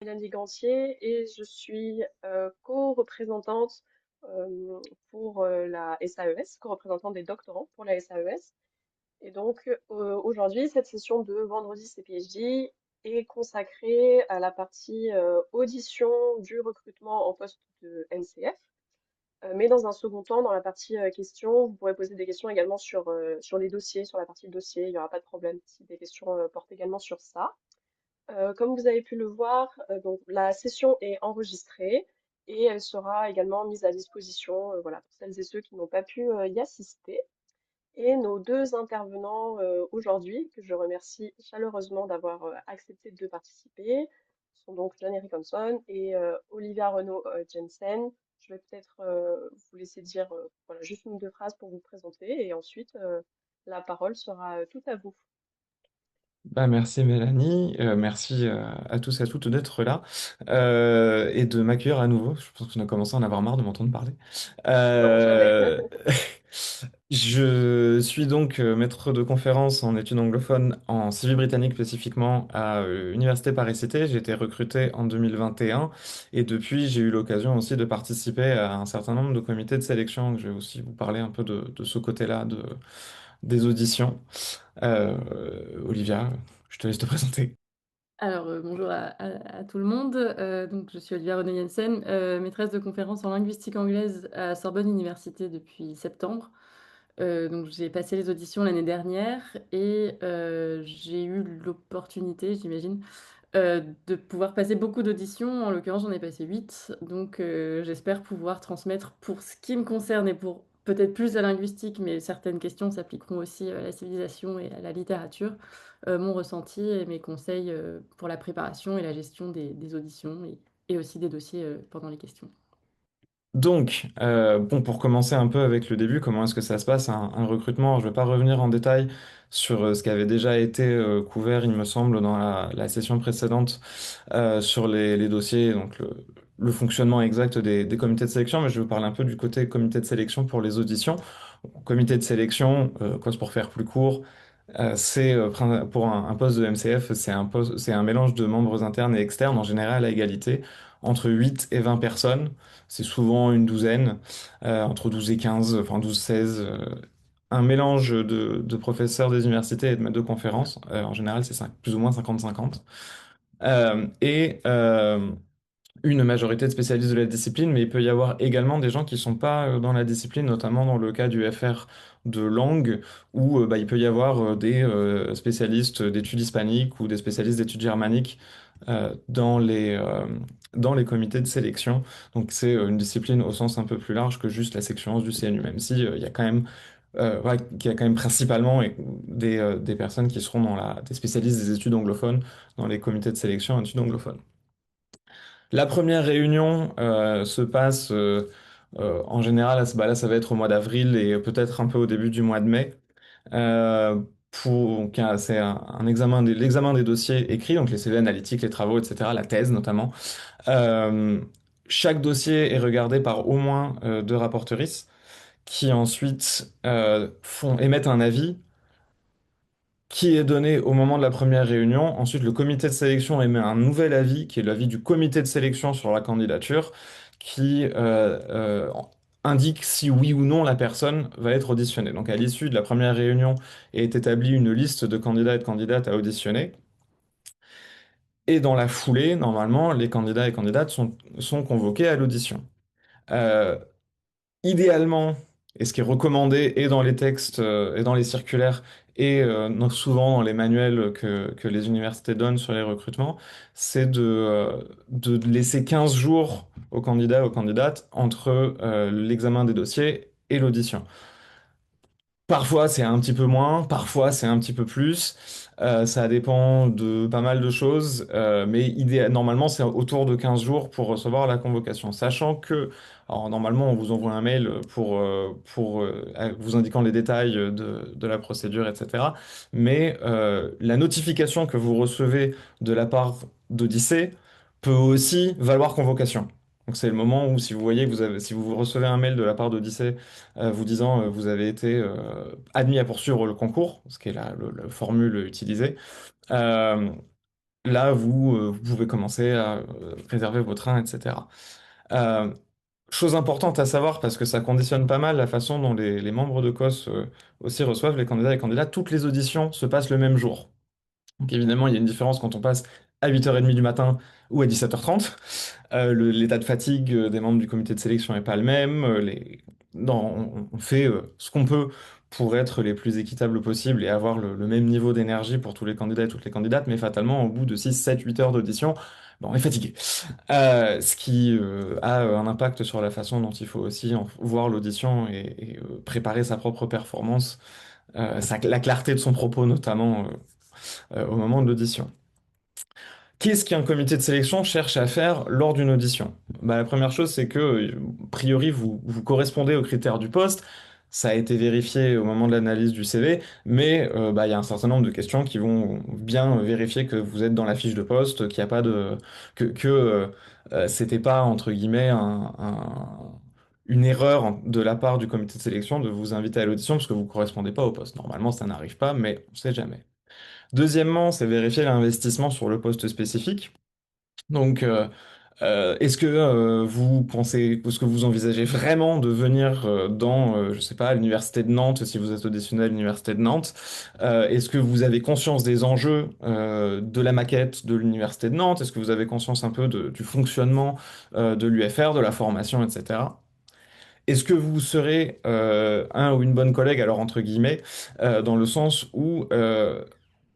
Mélanie Gantier et je suis co-représentante pour la SAES, co-représentante des doctorants pour la SAES. Et donc aujourd'hui, cette session de vendredi CPHD est consacrée à la partie audition du recrutement en poste de NCF. Mais dans un second temps, dans la partie questions, vous pourrez poser des questions également sur les dossiers, sur la partie dossier. Il n'y aura pas de problème si des questions portent également sur ça. Comme vous avez pu le voir, donc la session est enregistrée et elle sera également mise à disposition, voilà, pour celles et ceux qui n'ont pas pu y assister. Et nos deux intervenants aujourd'hui, que je remercie chaleureusement d'avoir accepté de participer, sont donc Johnny Rickenson et Olivia Renaud Jensen. Je vais peut-être vous laisser dire voilà, juste une ou deux phrases pour vous présenter et ensuite la parole sera toute à vous. Bah, merci Mélanie, merci à tous et à toutes d'être là et de m'accueillir à nouveau. Je pense qu'on a commencé à en avoir marre de m'entendre parler. Non, jamais. Euh, je suis donc maître de conférence en études anglophones en civil britannique spécifiquement à l'Université Paris-Cité. J'ai été recruté en 2021 et depuis j'ai eu l'occasion aussi de participer à un certain nombre de comités de sélection. Je vais aussi vous parler un peu de ce côté-là des auditions. Olivia, je te laisse te présenter. Alors, bonjour à tout le monde. Donc, je suis Olivia René Jensen, maîtresse de conférences en linguistique anglaise à Sorbonne Université depuis septembre. Donc, j'ai passé les auditions l'année dernière et j'ai eu l'opportunité, j'imagine, de pouvoir passer beaucoup d'auditions. En l'occurrence, j'en ai passé 8. Donc, j'espère pouvoir transmettre pour ce qui me concerne et pour peut-être plus la linguistique, mais certaines questions s'appliqueront aussi à la civilisation et à la littérature, mon ressenti et mes conseils pour la préparation et la gestion des auditions et aussi des dossiers pendant les questions. Donc, bon, pour commencer un peu avec le début, comment est-ce que ça se passe, un recrutement? Je ne vais pas revenir en détail sur ce qui avait déjà été couvert, il me semble, dans la session précédente sur les dossiers, donc le fonctionnement exact des comités de sélection, mais je vais vous parler un peu du côté comité de sélection pour les auditions. Comité de sélection, quoi, c'est pour faire plus court, pour un poste de MCF, c'est un mélange de membres internes et externes, en général à égalité, entre 8 et 20 personnes. C'est souvent une douzaine, entre 12 et 15, enfin 12-16. Un mélange de professeurs des universités et de maîtres de conférences. En général, c'est plus ou moins 50-50. Et une majorité de spécialistes de la discipline, mais il peut y avoir également des gens qui sont pas dans la discipline, notamment dans le cas du FR de langue, où bah, il peut y avoir des spécialistes d'études hispaniques ou des spécialistes d'études germaniques dans les comités de sélection. Donc c'est une discipline au sens un peu plus large que juste la section 11 du CNU, même si il y a quand même ouais, qu'il y a quand même principalement des personnes qui seront des spécialistes des études anglophones dans les comités de sélection en études anglophones. La première réunion se passe en général, là, ça va être au mois d'avril et peut-être un peu au début du mois de mai. C'est un examen l'examen des dossiers écrits, donc les CV analytiques, les travaux, etc., la thèse notamment. Euh, Chaque dossier est regardé par au moins deux rapporteuristes qui ensuite émettent un avis qui est donné au moment de la première réunion. Ensuite, le comité de sélection émet un nouvel avis, qui est l'avis du comité de sélection sur la candidature, qui indique si oui ou non la personne va être auditionnée. Donc, à l'issue de la première réunion est établie une liste de candidats et de candidates à auditionner. Et dans la foulée, normalement, les candidats et candidates sont convoqués à l'audition. Euh, Idéalement, et ce qui est recommandé et dans les textes et dans les circulaires et souvent dans les manuels que les universités donnent sur les recrutements, c'est de laisser 15 jours aux candidats et aux candidates entre l'examen des dossiers et l'audition. Parfois c'est un petit peu moins, parfois c'est un petit peu plus. Ça dépend de pas mal de choses, mais normalement c'est autour de 15 jours pour recevoir la convocation. Sachant que, alors normalement on vous envoie un mail pour vous indiquant les détails de la procédure, etc. Mais la notification que vous recevez de la part d'Odyssée peut aussi valoir convocation. Donc c'est le moment où si vous voyez que si vous recevez un mail de la part d'Odyssée vous disant vous avez été admis à poursuivre le concours, ce qui est la formule utilisée. Euh, là, vous pouvez commencer à réserver vos trains, etc. Euh, Chose importante à savoir, parce que ça conditionne pas mal la façon dont les membres de COS aussi reçoivent les candidats et candidats, toutes les auditions se passent le même jour. Donc évidemment, il y a une différence quand on passe à 8h30 du matin ou à 17h30. L'état de fatigue des membres du comité de sélection n'est pas le même. Non, on fait ce qu'on peut pour être les plus équitables possible et avoir le même niveau d'énergie pour tous les candidats et toutes les candidates, mais fatalement, au bout de 6, 7, 8 heures d'audition, bon, on est fatigué. Ce qui a un impact sur la façon dont il faut aussi voir l'audition et préparer sa propre performance, la clarté de son propos notamment au moment de l'audition. Qu'est-ce qu'un comité de sélection cherche à faire lors d'une audition? Bah, la première chose, c'est que, a priori, vous correspondez aux critères du poste. Ça a été vérifié au moment de l'analyse du CV, mais bah, il y a un certain nombre de questions qui vont bien vérifier que vous êtes dans la fiche de poste, qu'il n'y a pas de, que c'était pas entre guillemets une erreur de la part du comité de sélection de vous inviter à l'audition parce que vous correspondez pas au poste. Normalement, ça n'arrive pas, mais on sait jamais. Deuxièmement, c'est vérifier l'investissement sur le poste spécifique. Donc, est-ce que vous pensez, est-ce que vous envisagez vraiment de venir dans, je sais pas, l'université de Nantes, si vous êtes auditionné à l'université de Nantes? Est-ce que vous avez conscience des enjeux de la maquette de l'université de Nantes? Est-ce que vous avez conscience un peu du fonctionnement de l'UFR, de la formation, etc. Est-ce que vous serez un ou une bonne collègue, alors entre guillemets, dans le sens où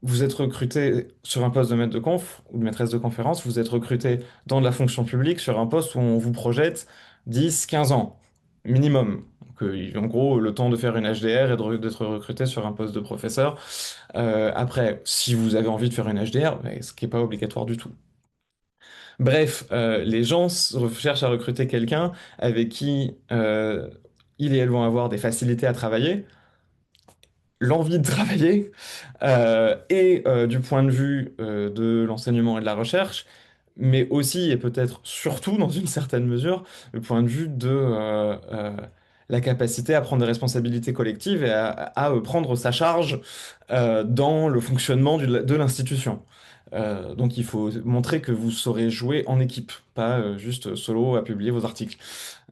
vous êtes recruté sur un poste de maître de conf ou de maîtresse de conférence, vous êtes recruté dans de la fonction publique sur un poste où on vous projette 10, 15 ans minimum. Donc, en gros, le temps de faire une HDR et d'être recruté sur un poste de professeur. Après, si vous avez envie de faire une HDR, mais ce qui n'est pas obligatoire du tout. Bref, les gens cherchent à recruter quelqu'un avec qui ils et elles vont avoir des facilités à travailler, l'envie de travailler, et du point de vue de l'enseignement et de la recherche, mais aussi et peut-être surtout dans une certaine mesure, le point de vue de la capacité à prendre des responsabilités collectives et à prendre sa charge dans le fonctionnement de l'institution. Donc il faut montrer que vous saurez jouer en équipe, pas juste solo à publier vos articles.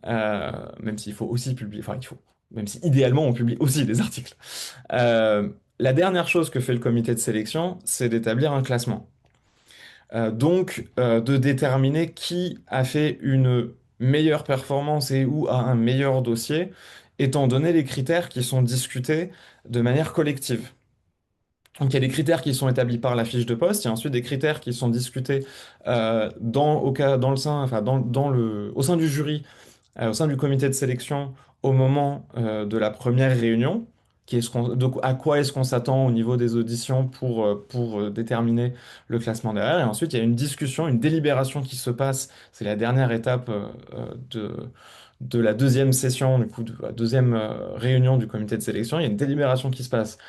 Même s'il faut aussi publier, enfin il faut, même si idéalement on publie aussi des articles. Euh, la dernière chose que fait le comité de sélection, c'est d'établir un classement. Donc, de déterminer qui a fait une meilleure performance et ou a un meilleur dossier, étant donné les critères qui sont discutés de manière collective. Donc, il y a des critères qui sont établis par la fiche de poste, il y a ensuite des critères qui sont discutés dans le sein, enfin, au sein du jury au sein du comité de sélection au moment de la première réunion, à quoi est-ce qu'on s'attend au niveau des auditions pour déterminer le classement derrière. Et ensuite, il y a une discussion, une délibération qui se passe. C'est la dernière étape de la deuxième session, du coup, de la deuxième réunion du comité de sélection. Il y a une délibération qui se passe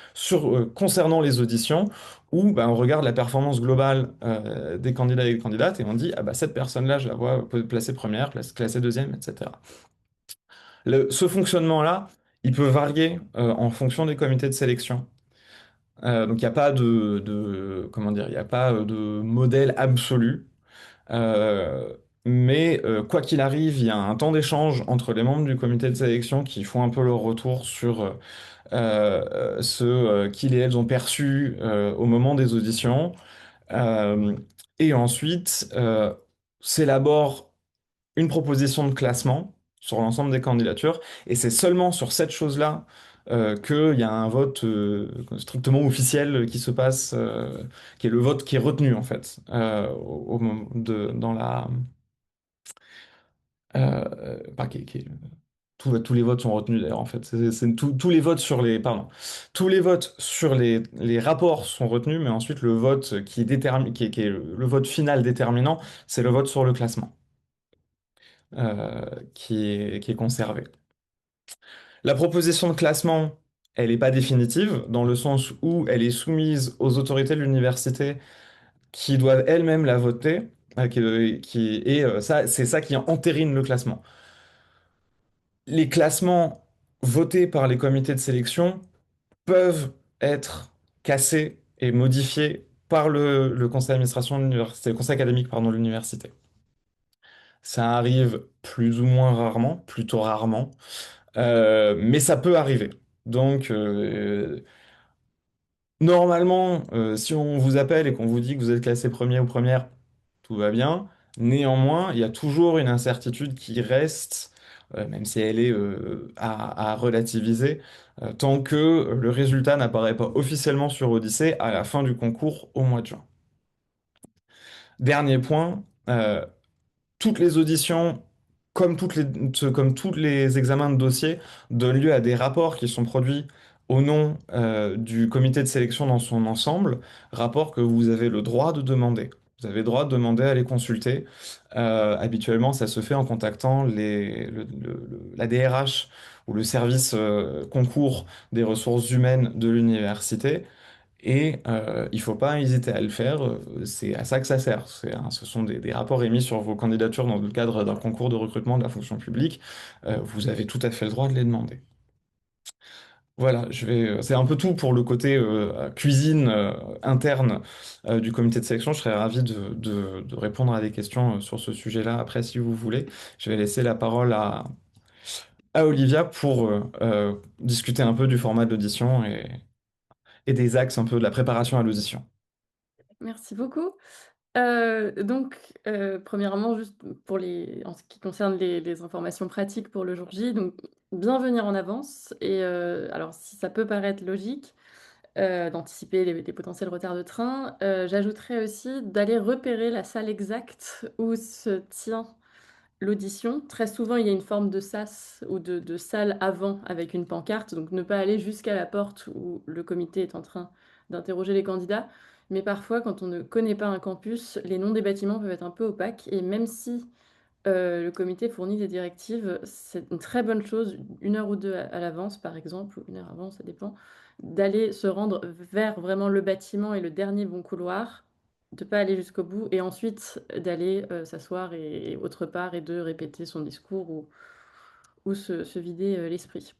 concernant les auditions où bah, on regarde la performance globale des candidats et des candidates et on dit, ah bah, cette personne-là, je la vois placée première, classée deuxième, etc. Ce fonctionnement-là, il peut varier en fonction des comités de sélection. Donc il n'y a pas comment dire, il n'y a pas de modèle absolu. Euh, mais quoi qu'il arrive, il y a un temps d'échange entre les membres du comité de sélection qui font un peu leur retour sur ce qu'ils et elles ont perçu au moment des auditions. Euh, et ensuite, s'élabore une proposition de classement sur l'ensemble des candidatures, et c'est seulement sur cette chose-là qu'il y a un vote strictement officiel qui se passe, qui est le vote qui est retenu en fait, dans la... pas tous les votes sont retenus d'ailleurs en fait. Tous les votes sur les, pardon, tous les votes sur les rapports sont retenus, mais ensuite le vote qui est le vote final déterminant, c'est le vote sur le classement qui est conservé. La proposition de classement, elle n'est pas définitive, dans le sens où elle est soumise aux autorités de l'université qui doivent elles-mêmes la voter, et c'est ça qui entérine le classement. Les classements votés par les comités de sélection peuvent être cassés et modifiés par le conseil d'administration de l'université, le conseil académique, pardon, de l'université. Ça arrive plus ou moins rarement, plutôt rarement, mais ça peut arriver. Donc, normalement, si on vous appelle et qu'on vous dit que vous êtes classé premier ou première, tout va bien. Néanmoins, il y a toujours une incertitude qui reste, même si elle est à relativiser, tant que le résultat n'apparaît pas officiellement sur Odyssée à la fin du concours au mois de juin. Dernier point, toutes les auditions, comme tous les examens de dossier, donnent lieu à des rapports qui sont produits au nom du comité de sélection dans son ensemble, rapports que vous avez le droit de demander. Vous avez le droit de demander à les consulter. Habituellement, ça se fait en contactant la DRH ou le service concours des ressources humaines de l'université. Et il faut pas hésiter à le faire, c'est à ça que ça sert. Ce sont des rapports émis sur vos candidatures dans le cadre d'un concours de recrutement de la fonction publique. Vous avez tout à fait le droit de les demander. Voilà, c'est un peu tout pour le côté cuisine interne du comité de sélection. Je serais ravi de répondre à des questions sur ce sujet-là après, si vous voulez. Je vais laisser la parole à Olivia pour discuter un peu du format de l'audition et des axes un peu de la préparation à l'audition. Merci beaucoup. Premièrement, juste en ce qui concerne les informations pratiques pour le jour J, donc bien venir en avance et alors si ça peut paraître logique, d'anticiper les potentiels retards de train, j'ajouterais aussi d'aller repérer la salle exacte où se tient l'audition. Très souvent, il y a une forme de sas ou de salle avant avec une pancarte, donc ne pas aller jusqu'à la porte où le comité est en train d'interroger les candidats. Mais parfois, quand on ne connaît pas un campus, les noms des bâtiments peuvent être un peu opaques. Et même si le comité fournit des directives, c'est une très bonne chose, une heure ou deux à l'avance, par exemple, ou une heure avant, ça dépend, d'aller se rendre vers vraiment le bâtiment et le dernier bon couloir, de pas aller jusqu'au bout, et ensuite d'aller s'asseoir et autre part et de répéter son discours ou se vider l'esprit.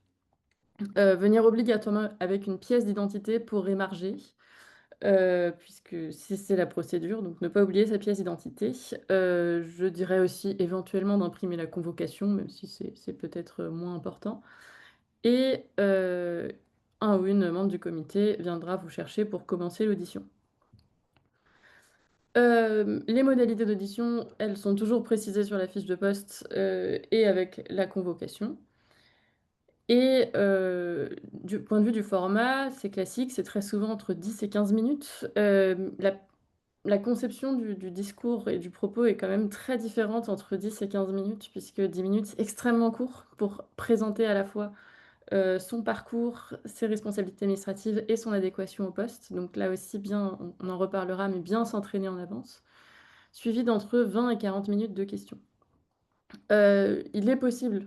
Venir obligatoirement avec une pièce d'identité pour émarger, puisque c'est la procédure, donc ne pas oublier sa pièce d'identité. Je dirais aussi éventuellement d'imprimer la convocation, même si c'est peut-être moins important. Et un ou une membre du comité viendra vous chercher pour commencer l'audition. Les modalités d'audition, elles sont toujours précisées sur la fiche de poste et avec la convocation. Et du point de vue du format, c'est classique, c'est très souvent entre 10 et 15 minutes. La conception du discours et du propos est quand même très différente entre 10 et 15 minutes, puisque 10 minutes, c'est extrêmement court pour présenter à la fois son parcours, ses responsabilités administratives et son adéquation au poste. Donc là aussi, bien, on en reparlera, mais bien s'entraîner en avance. Suivi d'entre 20 et 40 minutes de questions. Il est possible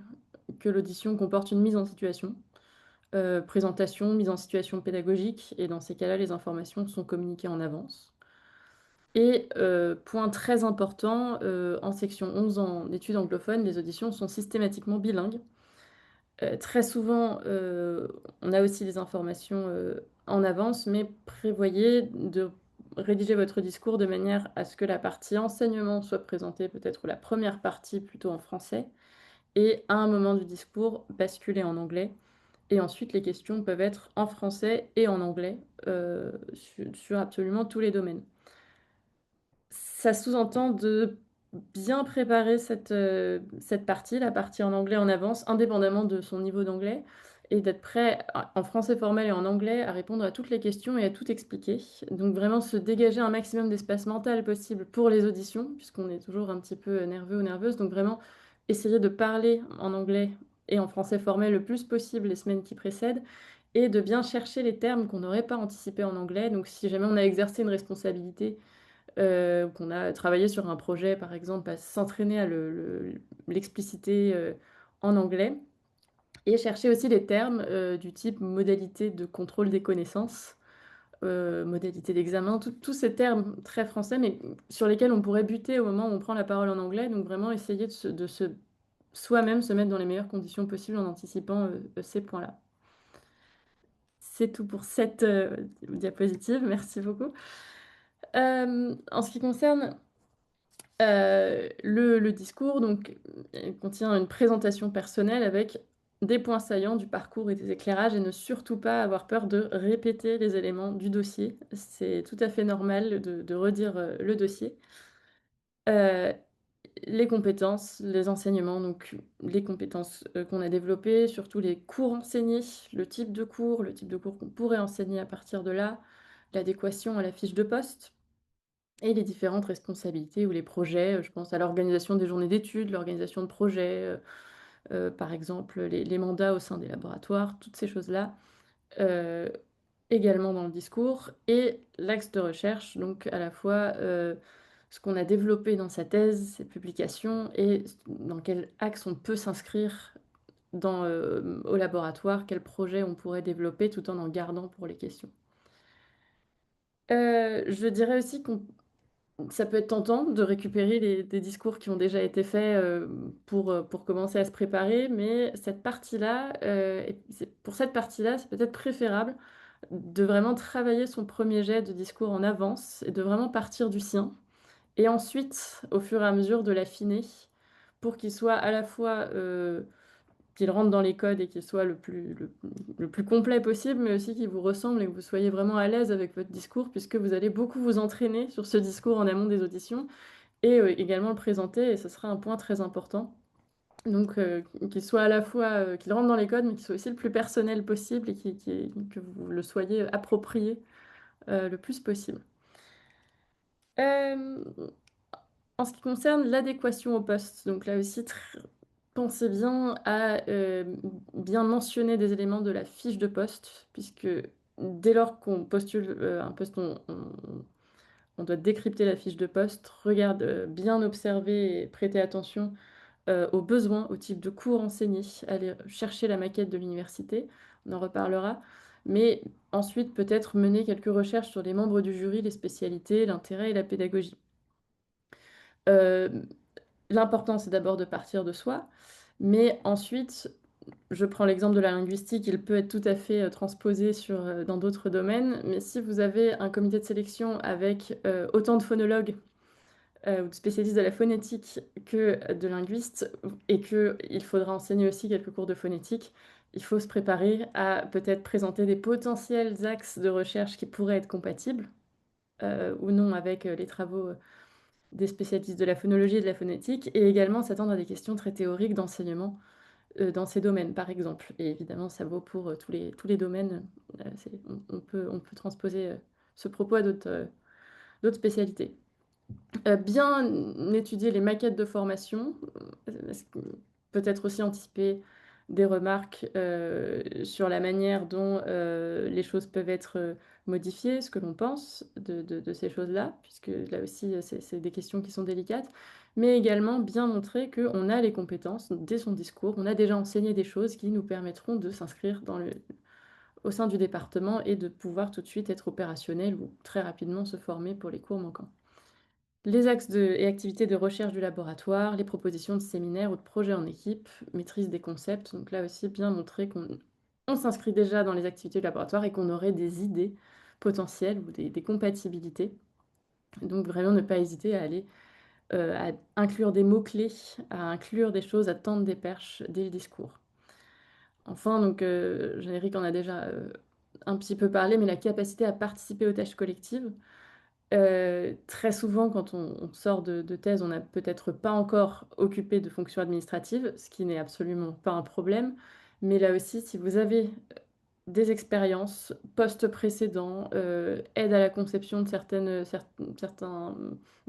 que l'audition comporte une mise en situation, présentation, mise en situation pédagogique, et dans ces cas-là, les informations sont communiquées en avance. Et point très important, en section 11 en études anglophones, les auditions sont systématiquement bilingues. Très souvent, on a aussi des informations en avance, mais prévoyez de rédiger votre discours de manière à ce que la partie enseignement soit présentée, peut-être la première partie plutôt en français, et à un moment du discours, basculer en anglais. Et ensuite, les questions peuvent être en français et en anglais sur absolument tous les domaines. Ça sous-entend de bien préparer cette partie, la partie en anglais en avance, indépendamment de son niveau d'anglais, et d'être prêt en français formel et en anglais à répondre à toutes les questions et à tout expliquer. Donc vraiment se dégager un maximum d'espace mental possible pour les auditions, puisqu'on est toujours un petit peu nerveux ou nerveuse. Donc vraiment essayer de parler en anglais et en français formel le plus possible les semaines qui précèdent, et de bien chercher les termes qu'on n'aurait pas anticipés en anglais. Donc si jamais on a exercé une responsabilité, qu'on a travaillé sur un projet, par exemple, à s'entraîner à l'expliciter en anglais, et chercher aussi les termes du type modalité de contrôle des connaissances, modalité d'examen, tous ces termes très français, mais sur lesquels on pourrait buter au moment où on prend la parole en anglais. Donc vraiment essayer soi-même se mettre dans les meilleures conditions possibles en anticipant ces points-là. C'est tout pour cette diapositive. Merci beaucoup. En ce qui concerne le discours, donc, il contient une présentation personnelle avec des points saillants du parcours et des éclairages et ne surtout pas avoir peur de répéter les éléments du dossier. C'est tout à fait normal de redire, le dossier. Heu, les compétences, les enseignements, donc les compétences, qu'on a développées, surtout les cours enseignés, le type de cours qu'on pourrait enseigner à partir de là, l'adéquation à la fiche de poste. Et les différentes responsabilités ou les projets, je pense à l'organisation des journées d'études, l'organisation de projets, par exemple, les mandats au sein des laboratoires, toutes ces choses-là, heu, également dans le discours et l'axe de recherche, donc à la fois, ce qu'on a développé dans sa thèse, ses publications et dans quel axe on peut s'inscrire au laboratoire, quel projet on pourrait développer tout en gardant pour les questions. Je dirais aussi qu'on Ça peut être tentant de récupérer des discours qui ont déjà été faits, pour commencer à se préparer, mais cette partie-là, et c'est pour cette partie-là, c'est peut-être préférable de vraiment travailler son premier jet de discours en avance et de vraiment partir du sien et ensuite, au fur et à mesure, de l'affiner pour qu'il soit à la fois, qu'il rentre dans les codes et qu'il soit le plus complet possible, mais aussi qu'il vous ressemble et que vous soyez vraiment à l'aise avec votre discours puisque vous allez beaucoup vous entraîner sur ce discours en amont des auditions et également le présenter et ce sera un point très important. Donc qu'il soit à la fois, qu'il rentre dans les codes, mais qu'il soit aussi le plus personnel possible et que vous le soyez approprié, le plus possible. Hem En ce qui concerne l'adéquation au poste, donc là aussi pensez bien à, bien mentionner des éléments de la fiche de poste puisque dès lors qu'on postule, un poste, on doit décrypter la fiche de poste, bien observer et prêter attention, aux besoins, au type de cours enseignés, aller chercher la maquette de l'université, on en reparlera, mais ensuite peut-être mener quelques recherches sur les membres du jury, les spécialités, l'intérêt et la pédagogie. Hem L'important, c'est d'abord de partir de soi, mais ensuite, je prends l'exemple de la linguistique, il peut être tout à fait, transposé dans d'autres domaines, mais si vous avez un comité de sélection avec, autant de phonologues, ou de spécialistes de la phonétique que de linguistes et qu'il faudra enseigner aussi quelques cours de phonétique, il faut se préparer à peut-être présenter des potentiels axes de recherche qui pourraient être compatibles, ou non avec, les travaux, des spécialistes de la phonologie et de la phonétique et également s'attendre à des questions très théoriques d'enseignement, dans ces domaines, par exemple. Et évidemment, ça vaut pour, tous les domaines, c'est on peut transposer, ce propos à d'autres spécialités. Bien étudier les maquettes de formation, parce que peut-être aussi anticiper des remarques, sur la manière dont, les choses peuvent être, modifiées, ce que l'on pense de ces choses-là, puisque là aussi, c'est des questions qui sont délicates. Mais également bien montrer qu'on a les compétences dès son discours, on a déjà enseigné des choses qui nous permettront de s'inscrire au sein du département et de pouvoir tout de suite être opérationnel ou très rapidement se former pour les cours manquants. Les axes et activités de recherche du laboratoire, les propositions de séminaires ou de projets en équipe, maîtrise des concepts. Donc là aussi, bien montrer qu'on s'inscrit déjà dans les activités du laboratoire et qu'on aurait des idées potentielles ou des compatibilités. Donc vraiment ne pas hésiter à inclure des mots-clés, à inclure des choses, à tendre des perches dès le discours. Enfin, donc, Jean-Éric en a déjà un petit peu parlé, mais la capacité à participer aux tâches collectives. Très souvent, quand on sort de thèse, on n'a peut-être pas encore occupé de fonctions administratives, ce qui n'est absolument pas un problème. Mais là aussi, si vous avez des expériences, postes précédents, aide à la conception de certains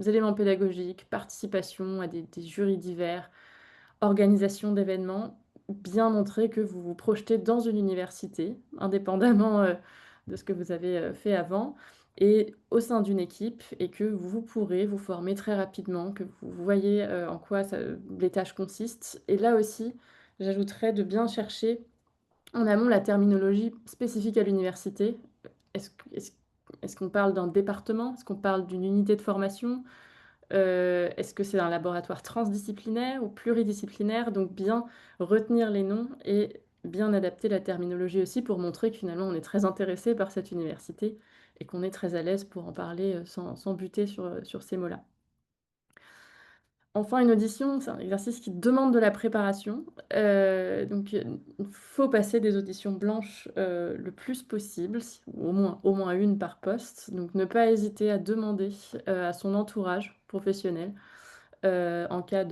éléments pédagogiques, participation à des jurys divers, organisation d'événements, bien montrer que vous vous projetez dans une université, indépendamment, de ce que vous avez, fait avant et au sein d'une équipe et que vous pourrez vous former très rapidement, que vous voyez, en quoi les tâches consistent et là aussi, j'ajouterais de bien chercher en amont la terminologie spécifique à l'université. Est-ce q est-ce est-ce qu'on parle d'un département? Est-ce qu'on parle d'une unité de formation? Est-ce que c'est un laboratoire transdisciplinaire ou pluridisciplinaire? Donc bien retenir les noms et bien adapter la terminologie aussi pour montrer que finalement on est très intéressé par cette université et qu'on est très à l'aise pour en parler sans buter sur ces mots-là. Enfin, une audition, c'est un exercice qui demande de la préparation. Donc, il faut passer des auditions blanches le plus possible, ou au moins une par poste. Donc, ne pas hésiter à demander à son entourage professionnel en cas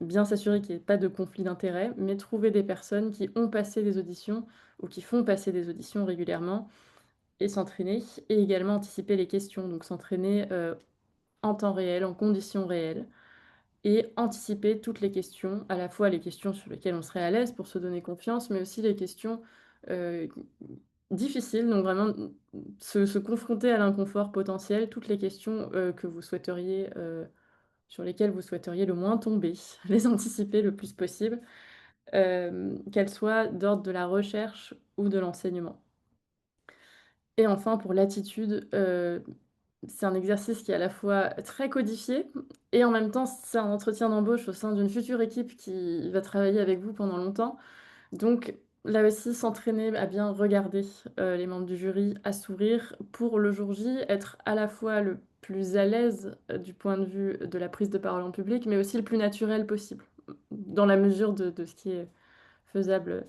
bien s'assurer qu'il n'y ait pas de conflit d'intérêts, mais trouver des personnes qui ont passé des auditions ou qui font passer des auditions régulièrement et s'entraîner, et également anticiper les questions, donc s'entraîner en temps réel, en conditions réelles, et anticiper toutes les questions, à la fois les questions sur lesquelles on serait à l'aise pour se donner confiance, mais aussi les questions euh, difficiles, donc vraiment se confronter à l'inconfort potentiel, toutes les questions que vous souhaiteriez sur lesquelles vous souhaiteriez le moins tomber, les anticiper le plus possible, qu'elles soient d'ordre de la recherche ou de l'enseignement. Et enfin, pour l'attitude, c'est un exercice qui est à la fois très codifié et en même temps, c'est un entretien d'embauche au sein d'une future équipe qui va travailler avec vous pendant longtemps. Donc là aussi, s'entraîner à bien regarder les membres du jury, à sourire pour le jour J, être à la fois le plus à l'aise du point de vue de la prise de parole en public, mais aussi le plus naturel possible, dans la mesure de ce qui est faisable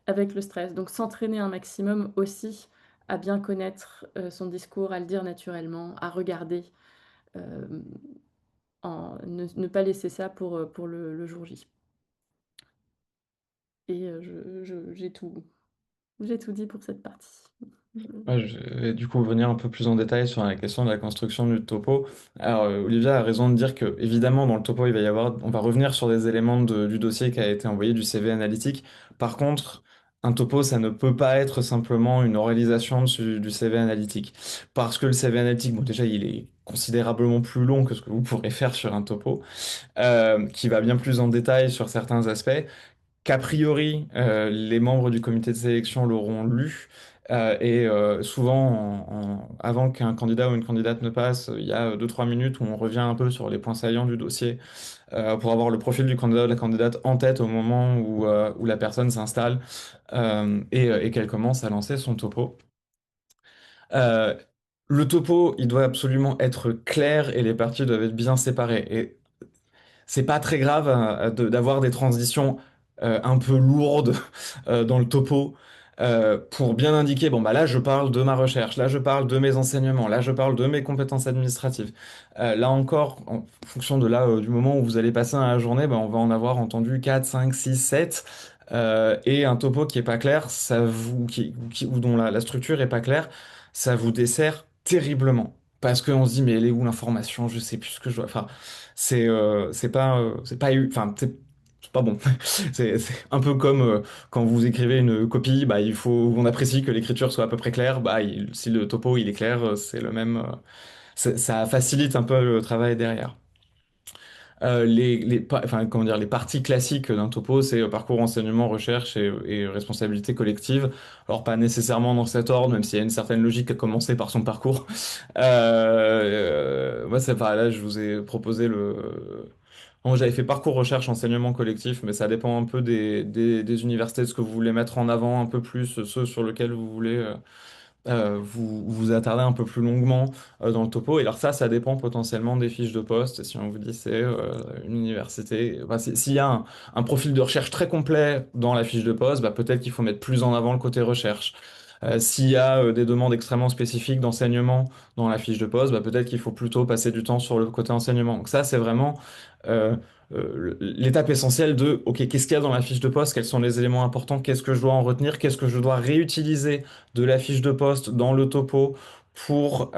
avec le stress. Donc s'entraîner un maximum aussi à bien connaître son discours, à le dire naturellement, à regarder, euh, ne pas laisser ça pour le jour J. Et j'ai tout dit pour cette partie. Je- Ouais, je vais du coup venir un peu plus en détail sur la question de la construction du topo. Alors, Olivia a raison de dire que, évidemment, dans le topo, on va revenir sur des éléments du dossier qui a été envoyé, du CV analytique. Par contre, un topo, ça ne peut pas être simplement une oralisation du CV analytique. Parce que le CV analytique, bon, déjà, il est considérablement plus long que ce que vous pourrez faire sur un topo, qui va bien plus en détail sur certains aspects qu'a priori, les membres du comité de sélection l'auront lu. Et souvent, avant qu'un candidat ou une candidate ne passe, il y a 2-3 minutes où on revient un peu sur les points saillants du dossier pour avoir le profil du candidat ou de la candidate en tête au moment où la personne s'installe et qu'elle commence à lancer son topo. Euh, le topo, il doit absolument être clair et les parties doivent être bien séparées. Et c'est pas très grave d'avoir des transitions un peu lourdes dans le topo pour bien indiquer, bon bah là je parle de ma recherche, là je parle de mes enseignements, là je parle de mes compétences administratives. Là encore, en fonction de du moment où vous allez passer dans la journée, bah, on va en avoir entendu 4, 5, 6, 7. Et un topo qui est pas clair, ou dont la structure est pas claire, ça vous dessert terriblement. Parce qu'on se dit, mais elle est où l'information? Je sais plus ce que je dois. Enfin, enfin, c'est pas bon. C'est un peu comme quand vous écrivez une copie, bah, on apprécie que l'écriture soit à peu près claire. Bah, si le topo il est clair, c'est le même. Ça facilite un peu le travail derrière. Enfin, comment dire, les parties classiques d'un topo, c'est parcours, enseignement, recherche et responsabilité collective. Alors, pas nécessairement dans cet ordre, même s'il y a une certaine logique à commencer par son parcours. Moi, c'est pareil, là, je vous ai proposé bon, j'avais fait parcours, recherche, enseignement collectif, mais ça dépend un peu des universités, de ce que vous voulez mettre en avant un peu plus, ceux sur lesquels vous voulez vous attardez un peu plus longuement dans le topo. Et alors ça dépend potentiellement des fiches de poste. Si on vous dit c'est une université, enfin, s'il y a un profil de recherche très complet dans la fiche de poste, bah, peut-être qu'il faut mettre plus en avant le côté recherche. S'il y a des demandes extrêmement spécifiques d'enseignement dans la fiche de poste, bah, peut-être qu'il faut plutôt passer du temps sur le côté enseignement. Donc ça, c'est vraiment euh, l'étape essentielle de, OK, qu'est-ce qu'il y a dans la fiche de poste? Quels sont les éléments importants? Qu'est-ce que je dois en retenir? Qu'est-ce que je dois réutiliser de la fiche de poste dans le topo pour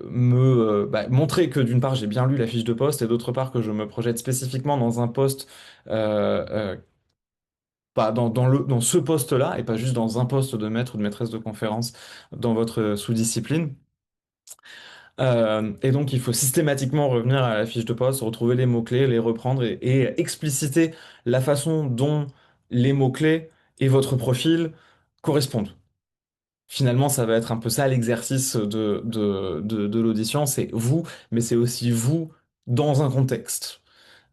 montrer que d'une part j'ai bien lu la fiche de poste et d'autre part que je me projette spécifiquement dans un poste euh, euh, pas dans ce poste-là et pas juste dans un poste de maître ou de maîtresse de conférence dans votre sous-discipline. Et donc il faut systématiquement revenir à la fiche de poste, retrouver les mots-clés, les reprendre et expliciter la façon dont les mots-clés et votre profil correspondent. Finalement, ça va être un peu ça l'exercice de l'audition, c'est vous, mais c'est aussi vous dans un contexte.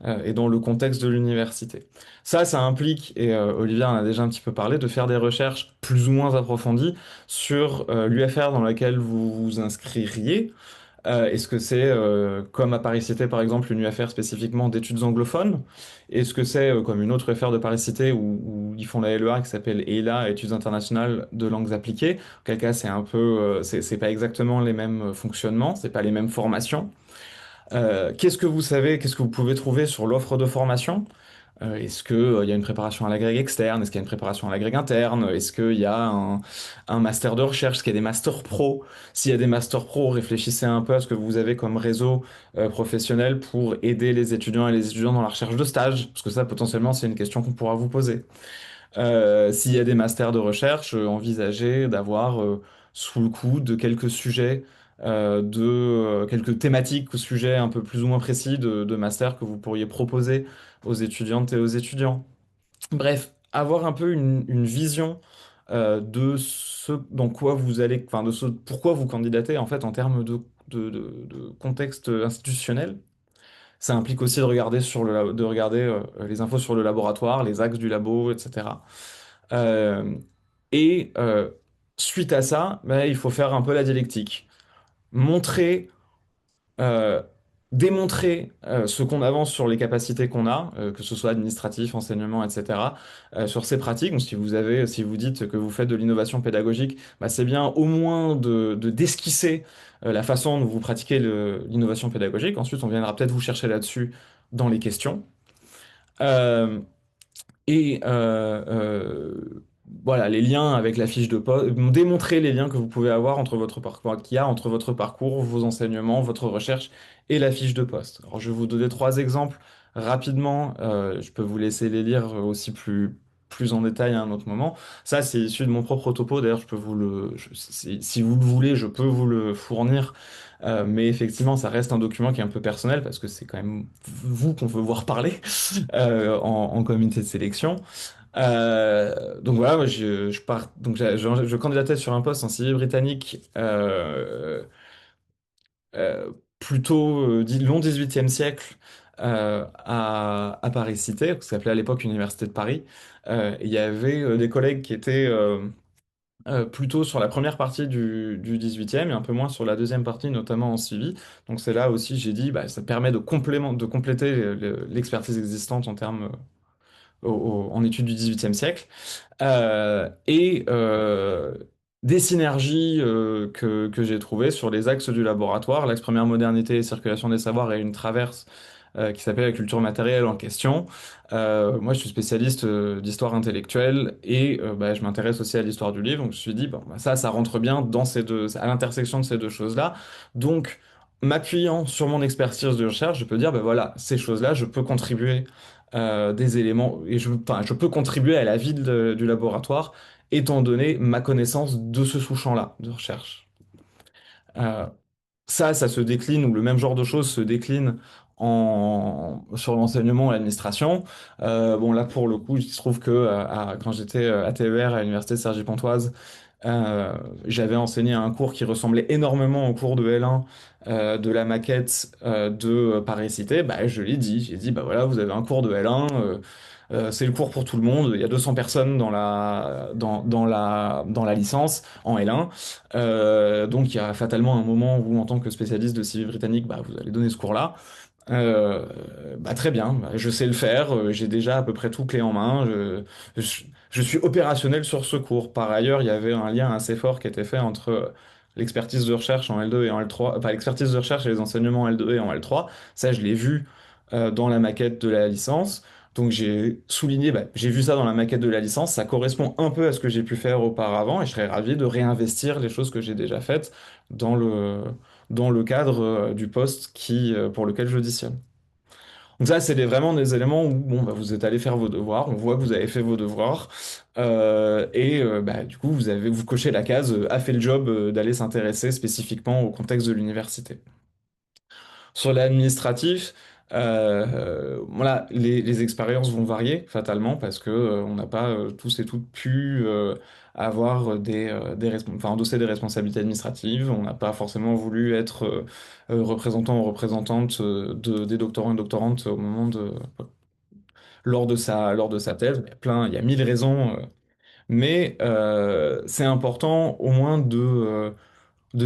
et dans le contexte de l'université. Ça implique, et Olivier en a déjà un petit peu parlé, de faire des recherches plus ou moins approfondies sur l'UFR dans laquelle vous vous inscririez. Est-ce que c'est, comme à Paris-Cité par exemple, une UFR spécifiquement d'études anglophones? Est-ce que c'est comme une autre UFR de Paris-Cité où ils font la LEA qui s'appelle ELA, Études internationales de langues appliquées? Auquel cas c'est un peu, c'est pas exactement les mêmes fonctionnements, c'est pas les mêmes formations. Qu'est-ce que vous savez, qu'est-ce que vous pouvez trouver sur l'offre de formation? Est-ce que, il y a une préparation à l'agrég externe? Est-ce qu'il y a une préparation à l'agrég interne? Est-ce qu'il y a un master de recherche? Est-ce qu'il y a des masters pro? S'il y a des masters pro, réfléchissez un peu à ce que vous avez comme réseau professionnel pour aider les étudiants et les étudiants dans la recherche de stage, parce que ça, potentiellement, c'est une question qu'on pourra vous poser. S'il y a des masters de recherche, envisagez d'avoir sous le coude quelques sujets, quelques thématiques ou sujets un peu plus ou moins précis de master que vous pourriez proposer aux étudiantes et aux étudiants. Bref, avoir un peu une vision de ce dans quoi vous allez, enfin de ce pourquoi vous candidatez en fait en termes de contexte institutionnel. Ça implique aussi de regarder de regarder les infos sur le laboratoire, les axes du labo, etc. Euh, et suite à ça, ben, il faut faire un peu la dialectique. Montrer, euh, démontrer ce qu'on avance sur les capacités qu'on a, que ce soit administratif, enseignement, etc., sur ces pratiques. Donc, si vous dites que vous faites de l'innovation pédagogique, bah, c'est bien au moins d'esquisser la façon dont vous pratiquez l'innovation pédagogique. Ensuite, on viendra peut-être vous chercher là-dessus dans les questions. Euh, et voilà, les liens avec la fiche de poste, démontrer les liens que vous pouvez avoir entre votre parcours, qu'il y a entre votre parcours, vos enseignements, votre recherche et la fiche de poste. Alors, je vais vous donner trois exemples rapidement. Je peux vous laisser les lire aussi plus en détail à un autre moment. Ça, c'est issu de mon propre topo. D'ailleurs, je peux vous si vous le voulez, je peux vous le fournir. Mais effectivement, ça reste un document qui est un peu personnel parce que c'est quand même vous qu'on veut voir parler en comité de sélection. Donc voilà, moi je pars, donc je candidatais sur un poste en civil britannique euh, plutôt dit long 18e siècle à Paris-Cité, qui s'appelait à l'époque Université de Paris. Il y avait des collègues qui étaient plutôt sur la première partie du 18e et un peu moins sur la deuxième partie, notamment en civil. Donc c'est là aussi j'ai dit, bah, ça permet de compléter l'expertise existante en termes en études du 18e siècle. Et des synergies que j'ai trouvées sur les axes du laboratoire, l'axe première modernité et circulation des savoirs et une traverse qui s'appelle la culture matérielle en question. Moi, je suis spécialiste d'histoire intellectuelle et bah, je m'intéresse aussi à l'histoire du livre. Donc, je me suis dit, bon, bah, ça rentre bien dans à l'intersection de ces deux choses-là. Donc, m'appuyant sur mon expertise de recherche, je peux dire, ben voilà, ces choses-là, je peux contribuer des éléments et enfin, je peux contribuer à la vie du laboratoire étant donné ma connaissance de ce sous-champ-là de recherche. Euh, ça se décline, ou le même genre de choses se décline sur l'enseignement et l'administration. Bon, là, pour le coup, il se trouve que quand j'étais à TER à l'université de Cergy-Pontoise, euh, j'avais enseigné un cours qui ressemblait énormément au cours de L1 de la maquette de Paris-Cité. Bah, je l'ai dit, j'ai dit, bah voilà, vous avez un cours de L1, c'est le cours pour tout le monde. Il y a 200 personnes dans la licence en L1. Donc il y a fatalement un moment où, en tant que spécialiste de civil britannique, bah, vous allez donner ce cours-là. Euh, Bah, très bien, bah, je sais le faire, j'ai déjà à peu près tout clé en main, je suis opérationnel sur ce cours. Par ailleurs, il y avait un lien assez fort qui était fait entre l'expertise de recherche en L2 et en L3, enfin l'expertise de recherche et les enseignements en L2 et en L3. Ça, je l'ai vu dans la maquette de la licence. Donc j'ai souligné, bah, j'ai vu ça dans la maquette de la licence, ça correspond un peu à ce que j'ai pu faire auparavant et je serais ravi de réinvestir les choses que j'ai déjà faites dans dans le cadre du poste pour lequel j'auditionne. Donc ça, c'est vraiment des éléments où bon, bah, vous êtes allé faire vos devoirs, on voit que vous avez fait vos devoirs, bah, du coup, vous cochez la case, a fait le job d'aller s'intéresser spécifiquement au contexte de l'université. Sur l'administratif, Voilà, les expériences vont varier fatalement parce que on n'a pas tous et toutes pu avoir enfin, endosser des responsabilités administratives. On n'a pas forcément voulu être représentant ou représentante des doctorants et doctorantes au moment lors de sa thèse. Il y a mille raisons, mais c'est important au moins de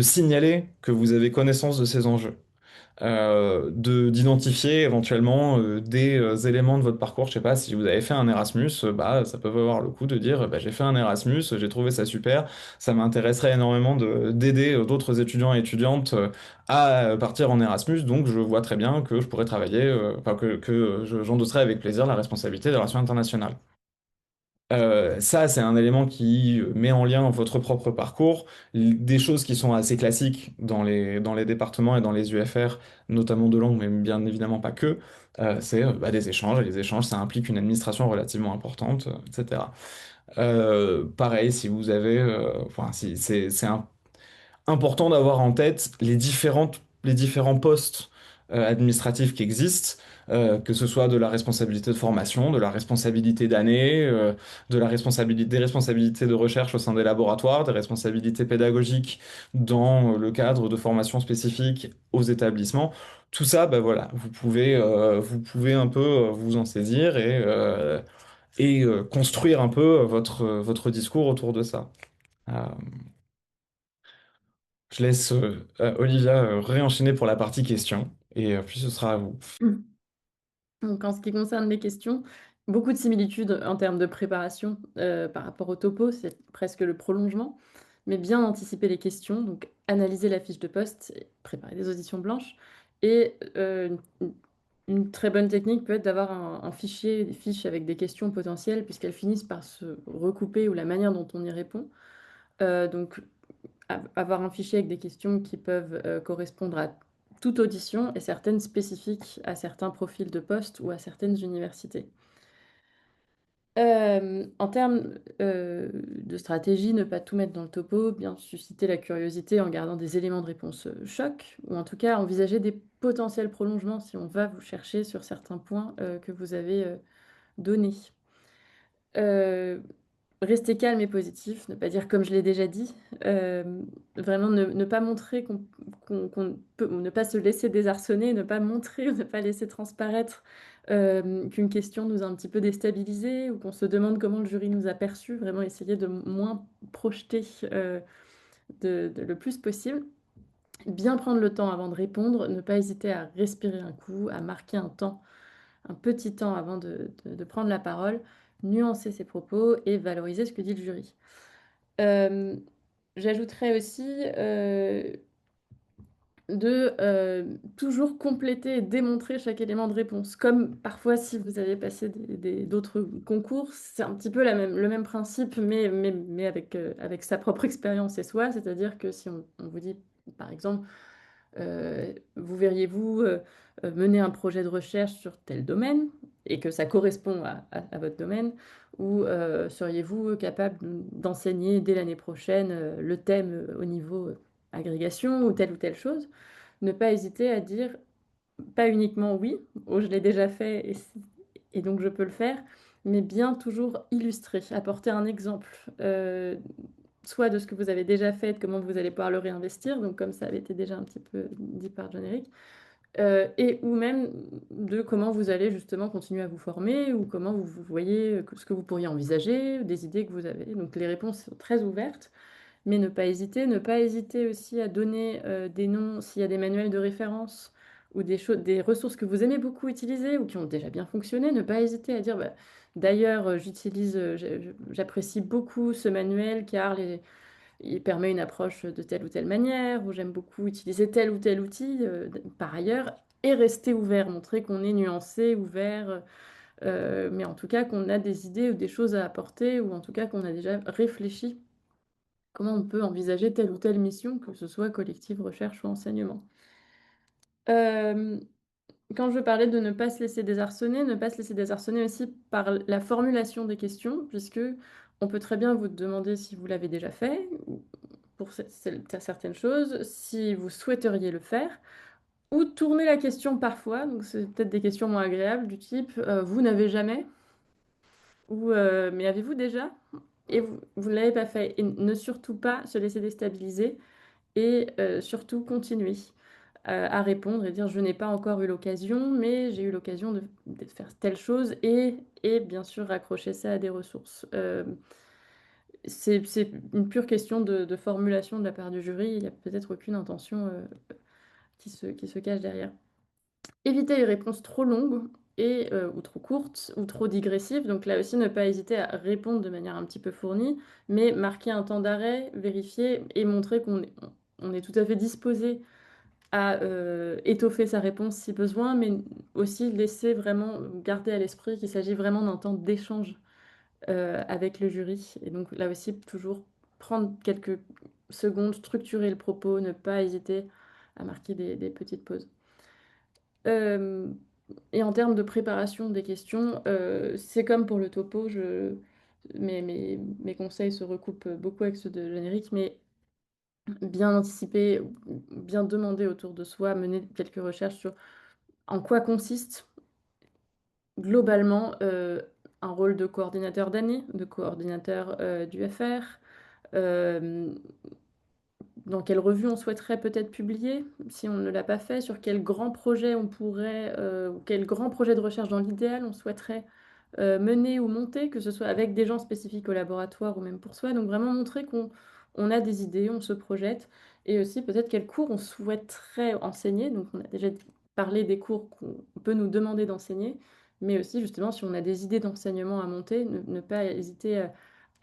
signaler que vous avez connaissance de ces enjeux, d'identifier éventuellement des éléments de votre parcours. Je sais pas, si vous avez fait un Erasmus, bah, ça peut avoir le coup de dire, bah, j'ai fait un Erasmus, j'ai trouvé ça super, ça m'intéresserait énormément d'aider d'autres étudiants et étudiantes à partir en Erasmus, donc je vois très bien que je pourrais travailler, enfin j'endosserai avec plaisir la responsabilité des relations internationales. Ça, c'est un élément qui met en lien votre propre parcours, des choses qui sont assez classiques dans les départements et dans les UFR, notamment de langue, mais bien évidemment pas que. C'est bah, des échanges, et les échanges, ça implique une administration relativement importante, etc. Pareil, si vous avez, enfin, si, c'est important d'avoir en tête les différents postes administratifs qui existent, que ce soit de la responsabilité de formation, de la responsabilité d'année, des responsabilités de recherche au sein des laboratoires, des responsabilités pédagogiques dans le cadre de formation spécifique aux établissements. Tout ça, ben voilà, vous pouvez un peu vous en saisir et construire un peu votre discours autour de ça. Euh, je laisse Olivia réenchaîner pour la partie questions et puis ce sera à vous. Donc, en ce qui concerne les questions, beaucoup de similitudes en termes de préparation par rapport au topo, c'est presque le prolongement, mais bien anticiper les questions, donc analyser la fiche de poste, et préparer des auditions blanches. Et une très bonne technique peut être d'avoir un fichier, des fiches avec des questions potentielles, puisqu'elles finissent par se recouper ou la manière dont on y répond. Donc, avoir un fichier avec des questions qui peuvent correspondre à toute audition et certaines spécifiques à certains profils de poste ou à certaines universités. En termes de stratégie, ne pas tout mettre dans le topo, bien susciter la curiosité en gardant des éléments de réponse choc, ou en tout cas envisager des potentiels prolongements si on va vous chercher sur certains points que vous avez donnés. Euh, Rester calme et positif, ne pas dire comme je l'ai déjà dit. Vraiment ne pas montrer qu'on peut, ne pas se laisser désarçonner, ne pas montrer, ne pas laisser transparaître qu'une question nous a un petit peu déstabilisé ou qu'on se demande comment le jury nous a perçus. Vraiment essayer de moins projeter le plus possible. Bien prendre le temps avant de répondre, ne pas hésiter à respirer un coup, à marquer un temps, un petit temps avant de prendre la parole, nuancer ses propos et valoriser ce que dit le jury. Euh, J'ajouterais aussi de toujours compléter et démontrer chaque élément de réponse. Comme parfois, si vous avez passé d'autres concours, c'est un petit peu le même principe, mais avec sa propre expérience et soi. C'est-à-dire que si on vous dit, par exemple, vous verriez-vous mener un projet de recherche sur tel domaine et que ça correspond à votre domaine, ou seriez-vous capable d'enseigner dès l'année prochaine le thème au niveau agrégation ou telle chose? Ne pas hésiter à dire pas uniquement oui, oh, je l'ai déjà fait et donc je peux le faire, mais bien toujours illustrer, apporter un exemple. Soit de ce que vous avez déjà fait, de comment vous allez pouvoir le réinvestir, donc comme ça avait été déjà un petit peu dit par John Eric, et ou même de comment vous allez justement continuer à vous former, ou comment vous voyez ce que vous pourriez envisager, des idées que vous avez. Donc les réponses sont très ouvertes, mais ne pas hésiter aussi à donner des noms s'il y a des manuels de référence ou des choses, des ressources que vous aimez beaucoup utiliser ou qui ont déjà bien fonctionné. Ne pas hésiter à dire, bah, d'ailleurs, j'apprécie beaucoup ce manuel car il permet une approche de telle ou telle manière, ou j'aime beaucoup utiliser tel ou tel outil par ailleurs, et rester ouvert, montrer qu'on est nuancé, ouvert, mais en tout cas qu'on a des idées ou des choses à apporter, ou en tout cas qu'on a déjà réfléchi comment on peut envisager telle ou telle mission, que ce soit collective, recherche ou enseignement. Euh, Quand je parlais de ne pas se laisser désarçonner, ne pas se laisser désarçonner aussi par la formulation des questions, puisque on peut très bien vous demander si vous l'avez déjà fait, ou pour certaines choses, si vous souhaiteriez le faire, ou tourner la question parfois, donc c'est peut-être des questions moins agréables du type vous n'avez jamais ou mais avez-vous déjà? Et vous ne l'avez pas fait. Et ne surtout pas se laisser déstabiliser et surtout continuer à répondre et dire je n'ai pas encore eu l'occasion, mais j'ai eu l'occasion de faire telle chose et bien sûr raccrocher ça à des ressources. C'est une pure question de formulation de la part du jury, il n'y a peut-être aucune intention qui se cache derrière. Éviter les réponses trop longues ou trop courtes ou trop digressives. Donc là aussi, ne pas hésiter à répondre de manière un petit peu fournie, mais marquer un temps d'arrêt, vérifier et montrer on est tout à fait disposé à étoffer sa réponse si besoin, mais aussi laisser vraiment garder à l'esprit qu'il s'agit vraiment d'un temps d'échange avec le jury. Et donc là aussi, toujours prendre quelques secondes, structurer le propos, ne pas hésiter à marquer des petites pauses. Euh, et en termes de préparation des questions, c'est comme pour le topo, mes conseils se recoupent beaucoup avec ceux de générique, mais bien anticiper, bien demander autour de soi, mener quelques recherches sur en quoi consiste globalement un rôle de coordinateur d'année, de coordinateur du FR, euh, dans quelle revue on souhaiterait peut-être publier, si on ne l'a pas fait, sur quel grand projet on pourrait, ou quel grand projet de recherche dans l'idéal on souhaiterait mener ou monter, que ce soit avec des gens spécifiques au laboratoire ou même pour soi. Donc vraiment montrer qu'on a des idées, on se projette, et aussi peut-être quels cours on souhaiterait enseigner. Donc on a déjà parlé des cours qu'on peut nous demander d'enseigner, mais aussi justement si on a des idées d'enseignement à monter, ne pas hésiter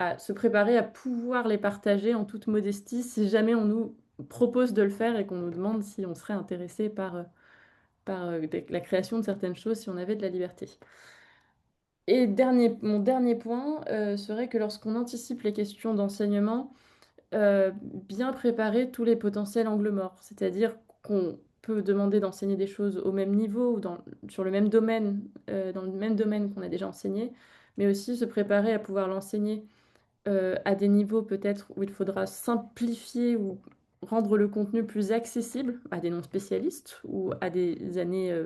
à se préparer à pouvoir les partager en toute modestie si jamais on nous propose de le faire et qu'on nous demande si on serait intéressé par la création de certaines choses, si on avait de la liberté. Et mon dernier point serait que lorsqu'on anticipe les questions d'enseignement, bien préparer tous les potentiels angles morts. C'est-à-dire qu'on peut demander d'enseigner des choses au même niveau ou sur le même domaine, dans le même domaine qu'on a déjà enseigné, mais aussi se préparer à pouvoir l'enseigner à des niveaux peut-être où il faudra simplifier ou rendre le contenu plus accessible à des non-spécialistes ou à des années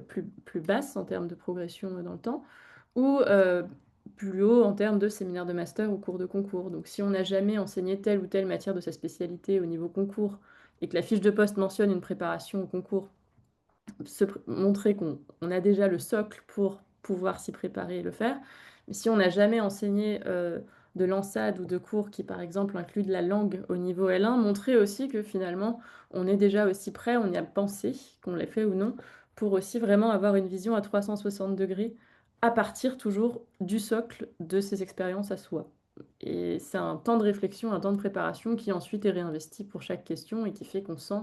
plus basses en termes de progression dans le temps, ou plus haut en termes de séminaire de master ou cours de concours. Donc si on n'a jamais enseigné telle ou telle matière de sa spécialité au niveau concours et que la fiche de poste mentionne une préparation au concours, montrer qu'on a déjà le socle pour pouvoir s'y préparer et le faire. Mais si on n'a jamais enseigné de l'ENSAD ou de cours qui, par exemple, incluent de la langue au niveau L1, montrer aussi que finalement, on est déjà aussi prêt, on y a pensé, qu'on l'ait fait ou non, pour aussi vraiment avoir une vision à 360 degrés à partir toujours du socle de ces expériences à soi. Et c'est un temps de réflexion, un temps de préparation qui ensuite est réinvesti pour chaque question et qui fait qu'on sent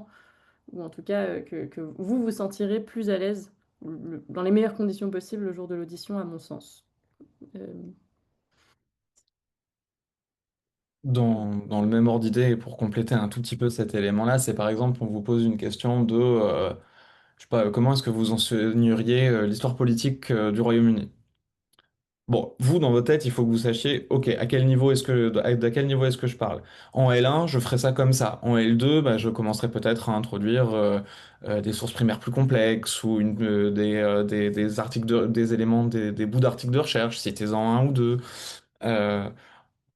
ou en tout cas que vous vous sentirez plus à l'aise dans les meilleures conditions possibles le jour de l'audition, à mon sens. Euh, Dans le même ordre d'idée, et pour compléter un tout petit peu cet élément-là, c'est par exemple, on vous pose une question de, je sais pas, comment est-ce que vous enseigneriez l'histoire politique du Royaume-Uni? Bon, vous, dans votre tête, il faut que vous sachiez, ok, à quel niveau est-ce d'à quel niveau est-ce que je parle? En L1, je ferai ça comme ça. En L2, bah, je commencerai peut-être à introduire des sources primaires plus complexes ou des articles des éléments, des bouts d'articles de recherche, citez-en un ou deux. Euh,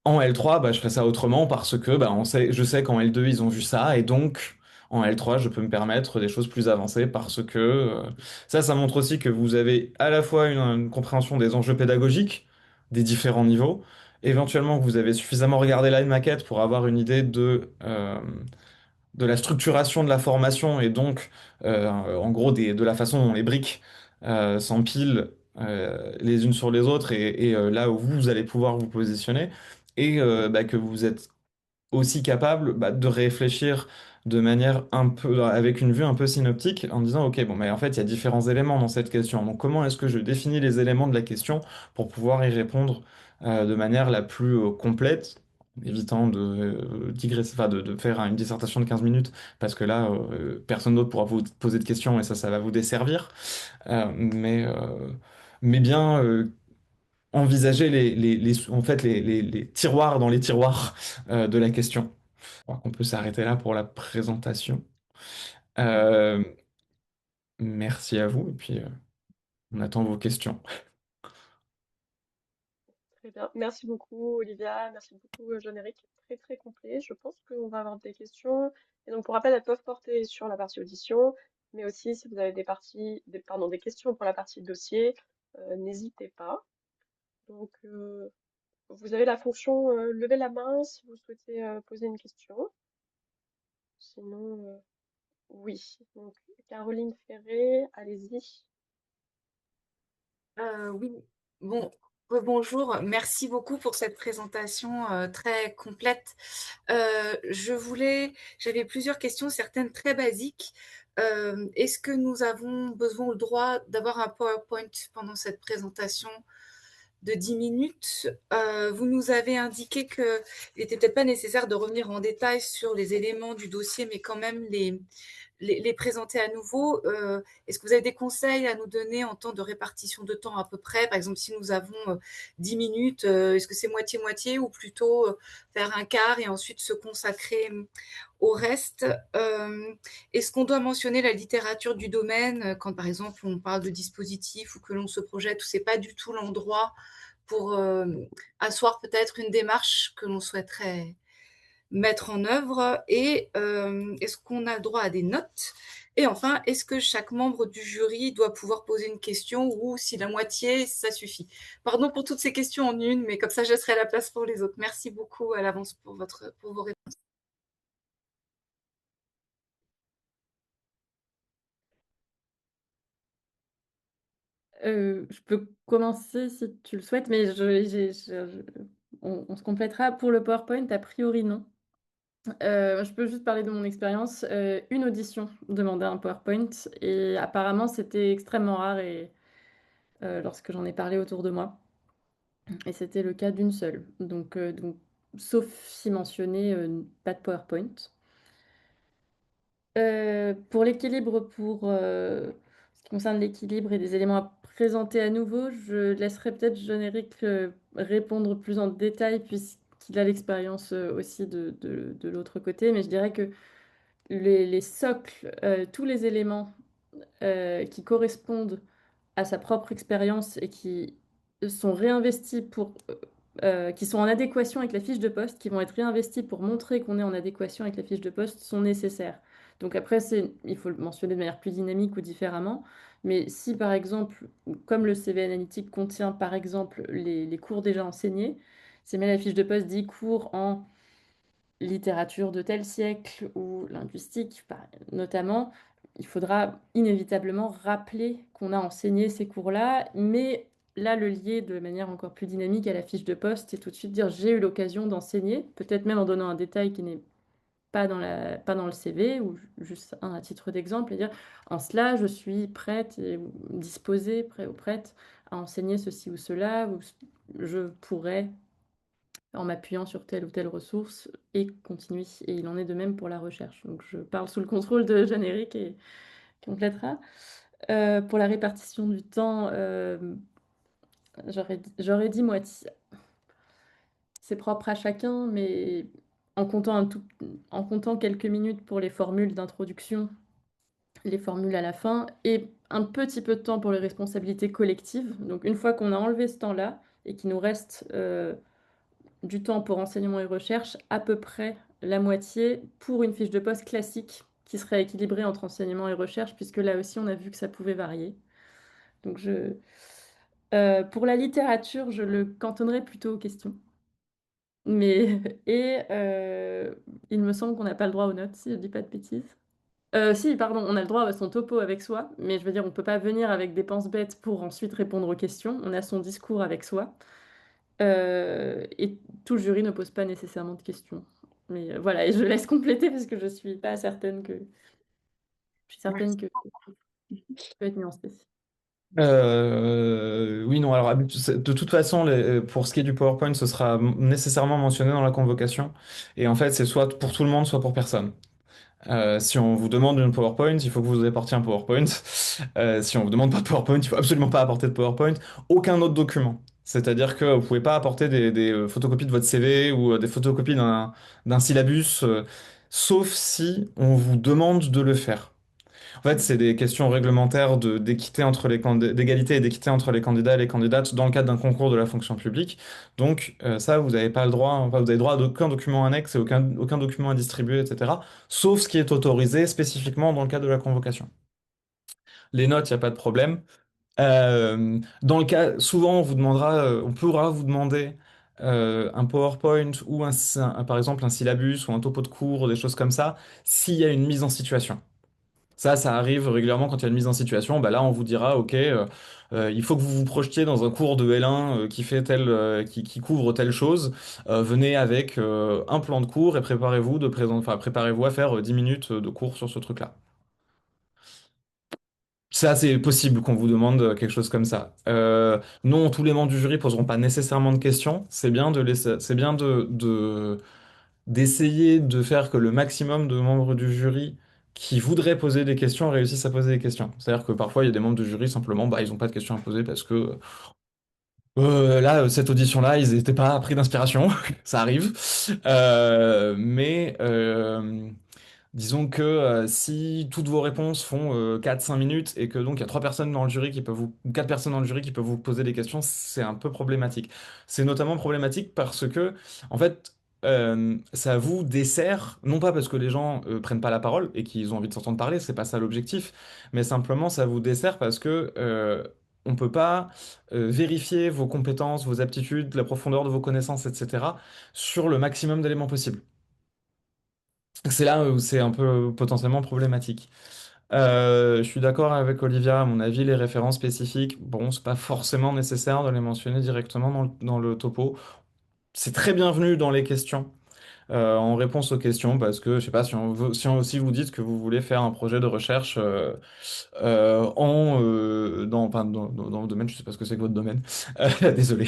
En L3, bah, je ferai ça autrement parce que bah, je sais qu'en L2, ils ont vu ça et donc en L3, je peux me permettre des choses plus avancées parce que ça montre aussi que vous avez à la fois une compréhension des enjeux pédagogiques des différents niveaux, éventuellement que vous avez suffisamment regardé la maquette pour avoir une idée de la structuration de la formation et donc en gros de la façon dont les briques s'empilent les unes sur les autres et là où vous allez pouvoir vous positionner et bah, que vous êtes aussi capable bah, de réfléchir de manière un peu, avec une vue un peu synoptique, en disant, OK, bon, mais en fait, il y a différents éléments dans cette question. Donc, comment est-ce que je définis les éléments de la question pour pouvoir y répondre de manière la plus complète, évitant de digresser, enfin, de faire une dissertation de 15 minutes, parce que là, personne d'autre pourra vous poser de questions et ça va vous desservir. Euh, mais, euh, mais bien envisager en fait, les tiroirs dans les tiroirs de la question. Je crois qu'on peut s'arrêter là pour la présentation. Euh, Merci à vous et puis on attend vos questions. Très bien. Merci beaucoup, Olivia. Merci beaucoup, Jean-Éric. Très, très complet. Je pense qu'on va avoir des questions. Et donc, pour rappel, elles peuvent porter sur la partie audition, mais aussi si vous avez pardon, des questions pour la partie dossier, n'hésitez pas. Donc, vous avez la fonction lever la main si vous souhaitez poser une question. Sinon, oui. Donc, Caroline Ferré, allez-y. Oui, bon, bonjour, merci beaucoup pour cette présentation très complète. J'avais plusieurs questions, certaines très basiques. Est-ce que nous avons besoin ou le droit d'avoir un PowerPoint pendant cette présentation de 10 minutes? Vous nous avez indiqué qu'il n'était peut-être pas nécessaire de revenir en détail sur les éléments du dossier, mais quand même les présenter à nouveau. Est-ce que vous avez des conseils à nous donner en temps de répartition de temps à peu près? Par exemple, si nous avons 10 minutes, est-ce que c'est moitié-moitié ou plutôt faire un quart et ensuite se consacrer au reste? Est-ce qu'on doit mentionner la littérature du domaine quand, par exemple, on parle de dispositifs ou que l'on se projette, ou c'est pas du tout l'endroit pour asseoir peut-être une démarche que l'on souhaiterait mettre en œuvre? Et est-ce qu'on a le droit à des notes? Et enfin, est-ce que chaque membre du jury doit pouvoir poser une question, ou si la moitié, ça suffit? Pardon pour toutes ces questions en une, mais comme ça, je laisserai la place pour les autres. Merci beaucoup à l'avance pour vos réponses. Je peux commencer si tu le souhaites, mais on se complétera. Pour le PowerPoint, a priori, non. Je peux juste parler de mon expérience. Une audition demandait un PowerPoint et apparemment, c'était extrêmement rare lorsque j'en ai parlé autour de moi. Et c'était le cas d'une seule. Donc, sauf si mentionné, pas de PowerPoint. Pour l'équilibre, ce qui concerne l'équilibre et des éléments à présenter à nouveau, je laisserai peut-être Jean-Éric répondre plus en détail puisqu'il a l'expérience aussi de l'autre côté. Mais je dirais que les socles, tous les éléments qui correspondent à sa propre expérience et qui sont réinvestis qui sont en adéquation avec la fiche de poste, qui vont être réinvestis pour montrer qu'on est en adéquation avec la fiche de poste, sont nécessaires. Donc après, il faut le mentionner de manière plus dynamique ou différemment. Mais si par exemple, comme le CV analytique contient par exemple les cours déjà enseignés, c'est mais la fiche de poste dit cours en littérature de tel siècle ou linguistique notamment, il faudra inévitablement rappeler qu'on a enseigné ces cours-là, mais là le lier de manière encore plus dynamique à la fiche de poste et tout de suite dire j'ai eu l'occasion d'enseigner, peut-être même en donnant un détail qui n'est pas dans le CV ou juste un à titre d'exemple et dire en cela je suis prête et ou disposée, prêt ou prête à enseigner ceci ou cela, ou je pourrais en m'appuyant sur telle ou telle ressource et continue. Et il en est de même pour la recherche. Donc je parle sous le contrôle de Jeanne-Éric et qui complétera. Pour la répartition du temps, j'aurais dit moitié. C'est propre à chacun, mais en comptant, en comptant quelques minutes pour les formules d'introduction, les formules à la fin, et un petit peu de temps pour les responsabilités collectives. Donc une fois qu'on a enlevé ce temps-là et qu'il nous reste du temps pour enseignement et recherche, à peu près la moitié pour une fiche de poste classique qui serait équilibrée entre enseignement et recherche, puisque là aussi on a vu que ça pouvait varier. Donc pour la littérature, je le cantonnerais plutôt aux questions. Mais, il me semble qu'on n'a pas le droit aux notes, si je dis pas de bêtises. Si, pardon, on a le droit à son topo avec soi, mais je veux dire, on peut pas venir avec des pense-bêtes pour ensuite répondre aux questions. On a son discours avec soi. Et tout le jury ne pose pas nécessairement de questions. Mais voilà, et je laisse compléter parce que je suis pas certaine que. Je suis certaine Merci. que ça peut être nuancé. Oui, non, alors de toute façon, pour ce qui est du PowerPoint, ce sera nécessairement mentionné dans la convocation. Et en fait, c'est soit pour tout le monde, soit pour personne. Si on vous demande une PowerPoint, il faut que vous apportiez un PowerPoint. Si on vous demande pas de PowerPoint, il faut absolument pas apporter de PowerPoint. Aucun autre document. C'est-à-dire que vous pouvez pas apporter des photocopies de votre CV ou des photocopies d'un syllabus, sauf si on vous demande de le faire. En fait, c'est des questions réglementaires d'équité entre d'égalité et d'équité entre les candidats et les candidates dans le cadre d'un concours de la fonction publique. Donc, ça, vous n'avez pas le droit, enfin, vous avez droit à aucun document annexe et aucun document à distribuer, etc. Sauf ce qui est autorisé spécifiquement dans le cadre de la convocation. Les notes, il n'y a pas de problème. Dans le cas, souvent, on pourra vous demander un PowerPoint ou par exemple un syllabus ou un topo de cours, des choses comme ça, s'il y a une mise en situation. Ça arrive régulièrement quand il y a une mise en situation. Bah là, on vous dira, OK, il faut que vous vous projetiez dans un cours de L1 qui couvre telle chose. Venez avec un plan de cours et préparez-vous à faire 10 minutes de cours sur ce truc-là. Ça, c'est possible qu'on vous demande quelque chose comme ça. Non, tous les membres du jury poseront pas nécessairement de questions. C'est bien d'essayer de faire que le maximum de membres du jury qui voudraient poser des questions réussissent à poser des questions. C'est-à-dire que parfois, il y a des membres du jury, simplement, bah, ils n'ont pas de questions à poser parce que là, cette audition-là, ils n'étaient pas pris d'inspiration. Ça arrive. Disons que si toutes vos réponses font 4-5 minutes et que donc il y a 3 personnes dans le jury ou 4 personnes dans le jury qui peuvent vous poser des questions, c'est un peu problématique. C'est notamment problématique parce que, en fait, ça vous dessert, non pas parce que les gens prennent pas la parole et qu'ils ont envie de s'entendre parler, c'est pas ça l'objectif, mais simplement ça vous dessert parce que on peut pas vérifier vos compétences, vos aptitudes, la profondeur de vos connaissances, etc., sur le maximum d'éléments possibles. C'est là où c'est un peu potentiellement problématique. Je suis d'accord avec Olivia, à mon avis, les références spécifiques, bon, c'est pas forcément nécessaire de les mentionner directement dans le topo. C'est très bienvenu dans les questions, en réponse aux questions, parce que, je sais pas, si vous dites que vous voulez faire un projet de recherche dans le domaine, je sais pas ce que c'est que votre domaine, désolé.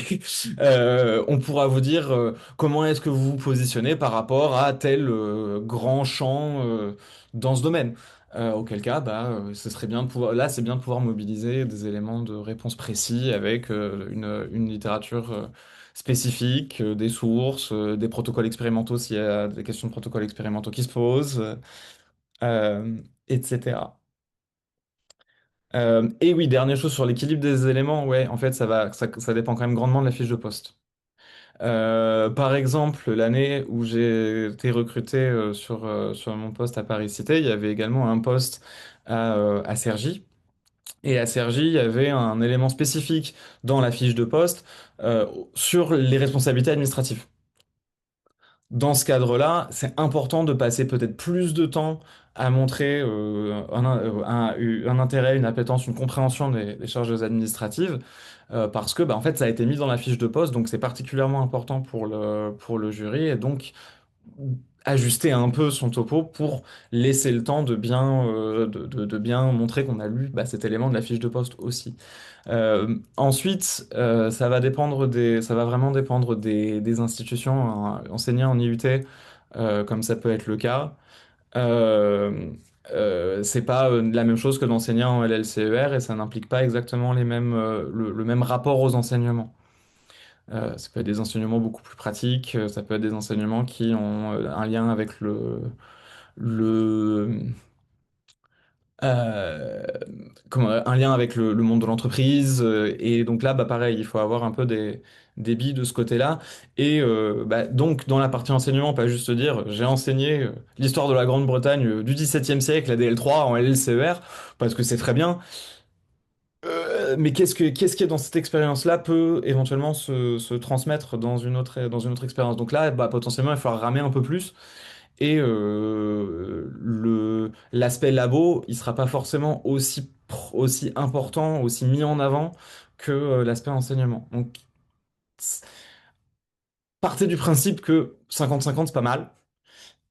On pourra vous dire comment est-ce que vous vous positionnez par rapport à tel grand champ dans ce domaine. Auquel cas, bah, ce serait bien de pouvoir, là, c'est bien de pouvoir mobiliser des éléments de réponse précis avec une littérature spécifique, des sources, des protocoles expérimentaux s'il y a des questions de protocoles expérimentaux qui se posent, etc. Et oui, dernière chose sur l'équilibre des éléments, ouais, en fait, ça dépend quand même grandement de la fiche de poste. Par exemple, l'année où j'ai été recruté sur mon poste à Paris Cité, il y avait également un poste à Cergy. Et à Cergy, il y avait un élément spécifique dans la fiche de poste sur les responsabilités administratives. Dans ce cadre-là, c'est important de passer peut-être plus de temps à montrer un intérêt, une appétence, une compréhension des charges administratives, parce que bah, en fait, ça a été mis dans la fiche de poste, donc c'est particulièrement important pour le jury, et donc ajuster un peu son topo pour laisser le temps de bien montrer qu'on a lu bah, cet élément de la fiche de poste aussi. Ensuite, ça va vraiment dépendre des institutions enseignées en IUT, comme ça peut être le cas. Euh, c'est pas la même chose que d'enseigner en LLCER et ça n'implique pas exactement le même rapport aux enseignements. Ça peut être des enseignements beaucoup plus pratiques, ça peut être des enseignements qui ont un lien avec le, euh, un lien avec le monde de l'entreprise. Et donc là, bah, pareil, il faut avoir un peu des billes de ce côté-là. Et bah, donc, dans la partie enseignement, pas juste dire, j'ai enseigné l'histoire de la Grande-Bretagne du XVIIe siècle, la DL3 en LLCER, parce que c'est très bien. Mais qu'est-ce qui est dans cette expérience-là peut éventuellement se transmettre dans une autre expérience. Donc là, bah, potentiellement, il va falloir ramer un peu plus. Et l'aspect labo, il sera pas forcément aussi important, aussi mis en avant que l'aspect enseignement. Donc, partez du principe que 50-50, c'est pas mal,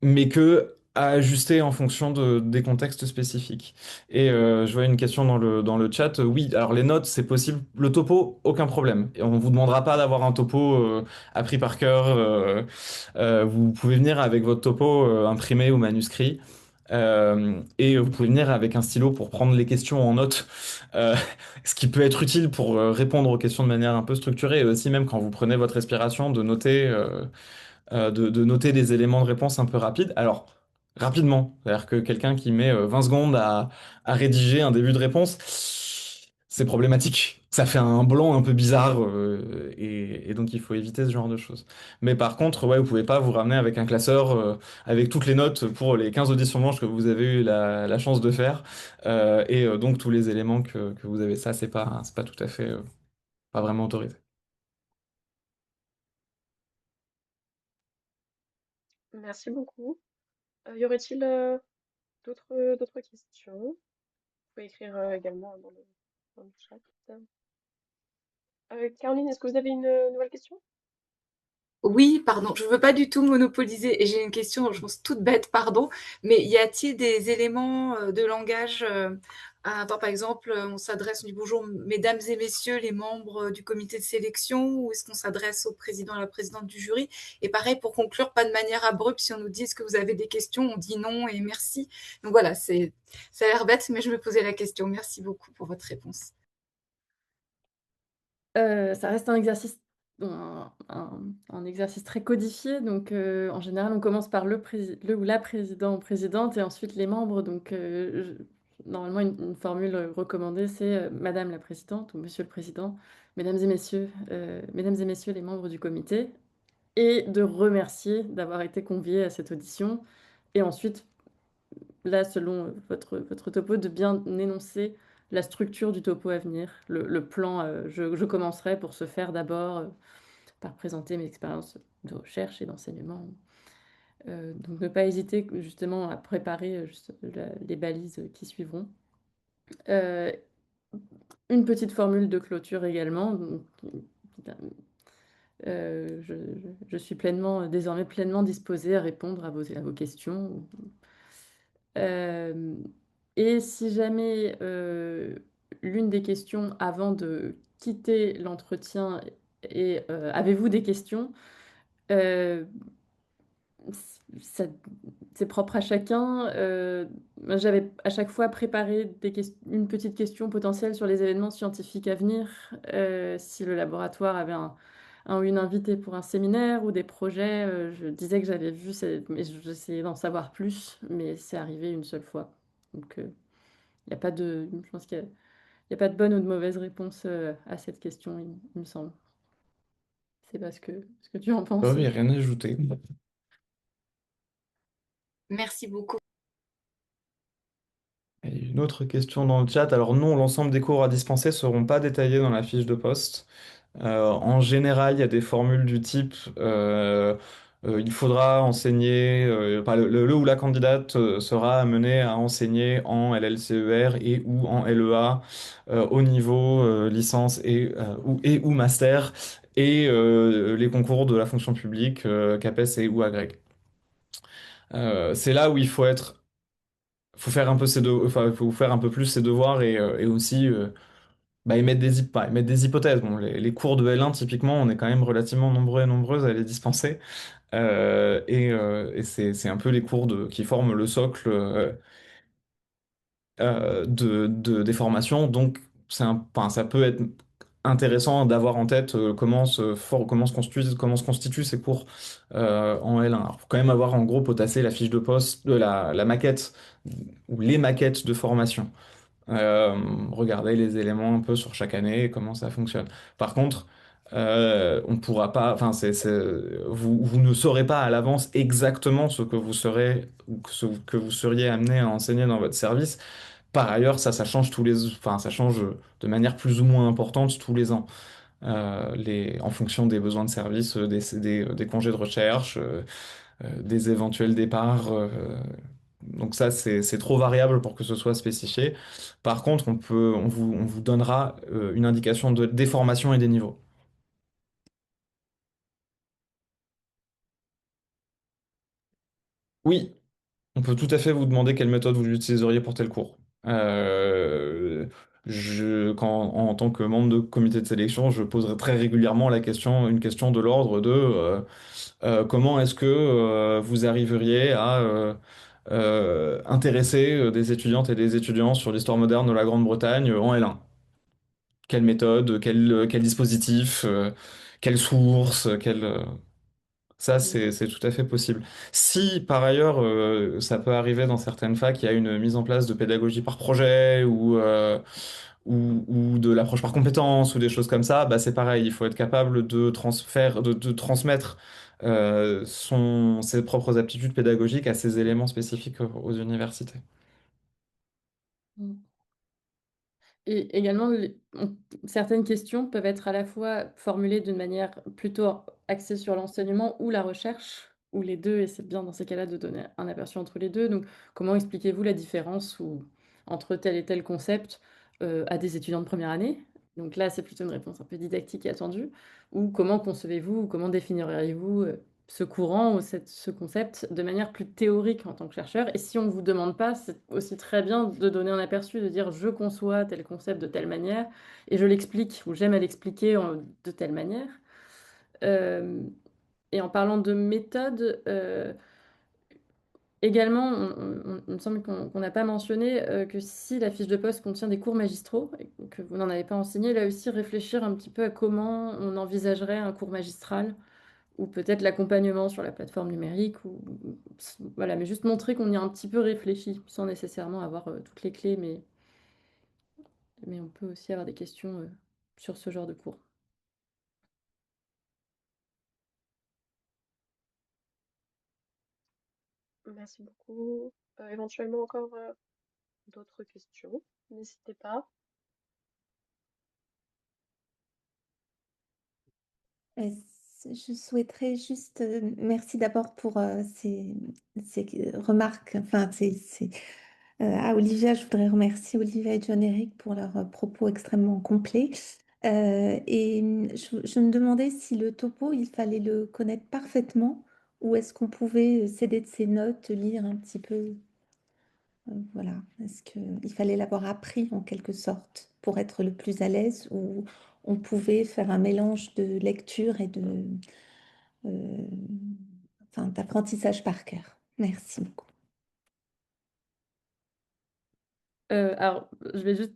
mais que à ajuster en fonction des contextes spécifiques. Et je vois une question dans le chat. Oui, alors les notes, c'est possible. Le topo, aucun problème. Et on vous demandera pas d'avoir un topo appris par cœur. Vous pouvez venir avec votre topo imprimé ou manuscrit. Et vous pouvez venir avec un stylo pour prendre les questions en notes, euh, ce qui peut être utile pour répondre aux questions de manière un peu structurée, et aussi même quand vous prenez votre respiration, de noter des éléments de réponse un peu rapides. Alors, rapidement. C'est-à-dire que quelqu'un qui met 20 secondes à rédiger un début de réponse, c'est problématique. Ça fait un blanc un peu bizarre et donc il faut éviter ce genre de choses. Mais par contre, ouais, vous pouvez pas vous ramener avec un classeur avec toutes les notes pour les 15 auditions blanches que vous avez eu la chance de faire donc tous les éléments que vous avez. Ça, c'est pas tout à fait, pas vraiment autorisé. Merci beaucoup. Y aurait-il d'autres questions? Vous pouvez écrire également dans le chat. Caroline, est-ce que vous avez une nouvelle question? Oui, pardon, je ne veux pas du tout monopoliser et j'ai une question, je pense toute bête, pardon, mais y a-t-il des éléments de langage à avoir, par exemple, on s'adresse, on dit bonjour mesdames et messieurs les membres du comité de sélection ou est-ce qu'on s'adresse au président et à la présidente du jury? Et pareil, pour conclure, pas de manière abrupte, si on nous dit est-ce que vous avez des questions, on dit non et merci. Donc voilà, ça a l'air bête, mais je me posais la question. Merci beaucoup pour votre réponse. Ça reste un exercice, un exercice très codifié. Donc, en général, on commence par le ou la président ou présidente et ensuite les membres. Donc, normalement, une formule recommandée, c'est Madame la présidente ou Monsieur le président, Mesdames et messieurs les membres du comité, et de remercier d'avoir été conviés à cette audition. Et ensuite, là, selon votre topo, de bien énoncer la structure du topo à venir, le plan. Je commencerai pour ce faire d'abord par présenter mes expériences de recherche et d'enseignement. Donc ne pas hésiter justement à préparer les balises qui suivront. Euh, une petite formule de clôture également. Donc, je suis désormais pleinement disposée à répondre à vos questions. Euh, et si jamais l'une des questions avant de quitter l'entretien est avez-vous des questions? Euh, ça- c'est propre à chacun. Moi, j'avais à chaque fois préparé une petite question potentielle sur les événements scientifiques à venir, si le laboratoire avait un ou une invitée pour un séminaire ou des projets. Je disais que j'avais vu, mais j'essayais d'en savoir plus, mais c'est arrivé une seule fois. Donc, il n'y a pas je pense qu'il y a pas de bonne ou de mauvaise réponse à cette question, il me semble. C'est pas ce que tu en Oh, penses. oui, rien à ajouter. Merci beaucoup. Et une autre question dans le chat. Alors non, l'ensemble des cours à dispenser ne seront pas détaillés dans la fiche de poste. En général, il y a des formules du type il faudra enseigner, enfin, le ou la candidate sera amené à enseigner en LLCER et ou en LEA au niveau licence et ou master et les concours de la fonction publique, CAPES et ou agrég. C'est là où il faut faire un peu enfin, faut faire un peu plus ses devoirs et aussi bah, pas émettre des hypothèses. Bon, les cours de L1, typiquement, on est quand même relativement nombreux et nombreuses à les dispenser. Et c'est un peu les cours qui forment le socle des formations. Donc, enfin, ça peut être intéressant d'avoir en tête comment se constituent ces cours en L1. Alors, faut quand même avoir en gros potassé la fiche de poste, la maquette ou les maquettes de formation. Regarder les éléments un peu sur chaque année et comment ça fonctionne. Par contre, on pourra pas, enfin, vous ne saurez pas à l'avance exactement ce que vous serez ou ce que vous seriez amené à enseigner dans votre service. Par ailleurs, ça change enfin, ça change de manière plus ou moins importante tous les ans, en fonction des besoins de service, des congés de recherche, des éventuels départs. Donc ça, c'est trop variable pour que ce soit spécifié. Par contre, on vous donnera une indication des formations et des niveaux. Oui, on peut tout à fait vous demander quelle méthode vous utiliseriez pour tel cours. Euh, en tant que membre de comité de sélection, je poserai très régulièrement une question de l'ordre de comment est-ce que vous arriveriez à intéresser des étudiantes et des étudiants sur l'histoire moderne de la Grande-Bretagne en L1? Quelle méthode, quel dispositif, quelle source, Ça, Mhm. c'est tout à fait possible. Si par ailleurs, ça peut arriver dans certaines facs, il y a une mise en place de pédagogie par projet ou de l'approche par compétence ou des choses comme ça, bah, c'est pareil. Il faut être capable de transmettre ses propres aptitudes pédagogiques à ces éléments spécifiques aux universités. Mhm. Et également, certaines questions peuvent être à la fois formulées d'une manière plutôt axée sur l'enseignement ou la recherche, ou les deux, et c'est bien dans ces cas-là de donner un aperçu entre les deux. Donc, comment expliquez-vous la différence entre tel et tel concept à des étudiants de première année? Donc là, c'est plutôt une réponse un peu didactique et attendue. Ou comment concevez-vous, ou comment définiriez-vous ce courant ou ce concept de manière plus théorique en tant que chercheur. Et si on ne vous demande pas, c'est aussi très bien de donner un aperçu, de dire je conçois tel concept de telle manière et je l'explique ou j'aime à l'expliquer de telle manière. Euh, et en parlant de méthode, également, il me semble qu'on n'a pas mentionné que si la fiche de poste contient des cours magistraux et que vous n'en avez pas enseigné, là aussi réfléchir un petit peu à comment on envisagerait un cours magistral ou peut-être l'accompagnement sur la plateforme numérique, voilà, mais juste montrer qu'on y a un petit peu réfléchi, sans nécessairement avoir toutes les clés, mais on peut aussi avoir des questions sur ce genre de cours. Merci beaucoup. Éventuellement encore d'autres questions, n'hésitez pas. Euh, Je souhaiterais juste, merci d'abord pour ces remarques, enfin, à Olivia, je voudrais remercier Olivia et John-Éric pour leurs propos extrêmement complets. Je me demandais si le topo, il fallait le connaître parfaitement ou est-ce qu'on pouvait s'aider de ses notes, lire un petit peu, voilà. Est-ce qu'il fallait l'avoir appris en quelque sorte pour être le plus à l'aise ou on pouvait faire un mélange de lecture et euh, enfin, d'apprentissage par cœur. Merci beaucoup. Alors, je vais juste...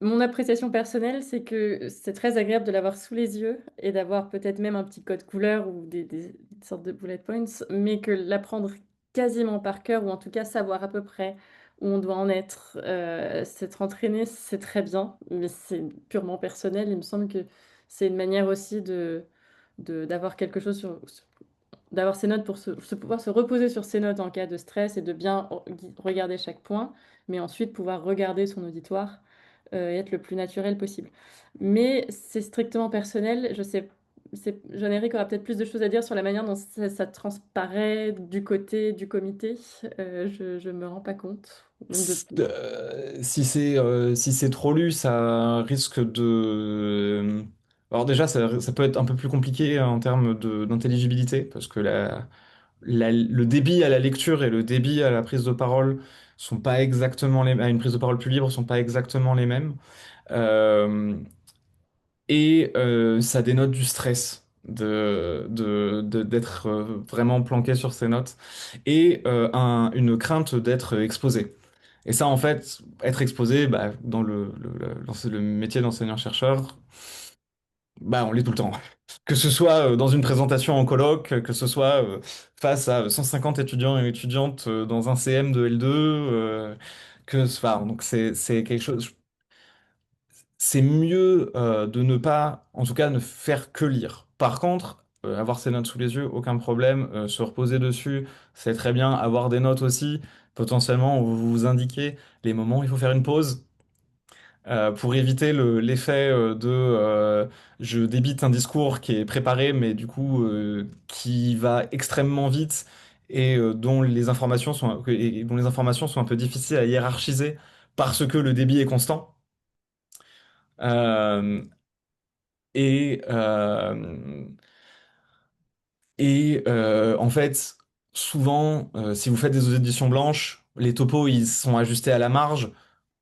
Mon appréciation personnelle, c'est que c'est très agréable de l'avoir sous les yeux et d'avoir peut-être même un petit code couleur ou des sortes de bullet points, mais que l'apprendre quasiment par cœur, ou en tout cas savoir à peu près où on doit en être, s'être entraîné, c'est très bien, mais c'est purement personnel. Il me semble que c'est une manière aussi d'avoir quelque chose d'avoir ses notes pour pouvoir se reposer sur ses notes en cas de stress et de bien regarder chaque point, mais ensuite pouvoir regarder son auditoire et être le plus naturel possible. Mais c'est strictement personnel. Je sais, Jean-Éric aura peut-être plus de choses à dire sur la manière dont ça transparaît du côté du comité. Je ne me rends pas compte. Même Si c'est trop lu, ça risque de... Alors déjà, ça peut être un peu plus compliqué en termes d'intelligibilité, parce que le débit à la lecture et le débit à la prise de parole sont pas exactement à une prise de parole plus libre, sont pas exactement les mêmes. Euh, Ça dénote du stress d'être vraiment planqué sur ses notes et une crainte d'être exposé. Et ça, en fait, être exposé, bah, dans le métier d'enseignant-chercheur, bah, on l'est tout le temps. Que ce soit dans une présentation en colloque, que ce soit face à 150 étudiants et étudiantes dans un CM de L2, enfin, donc c'est quelque chose. C'est mieux de ne pas, en tout cas, ne faire que lire. Par contre, avoir ses notes sous les yeux, aucun problème. Se reposer dessus, c'est très bien. Avoir des notes aussi, potentiellement, où vous vous indiquez les moments où il faut faire une pause pour éviter l'effet je débite un discours qui est préparé, mais du coup qui va extrêmement vite et dont les informations sont un peu difficiles à hiérarchiser parce que le débit est constant. Euh, et euh, en fait, souvent, si vous faites des éditions blanches, les topos, ils sont ajustés à la marge.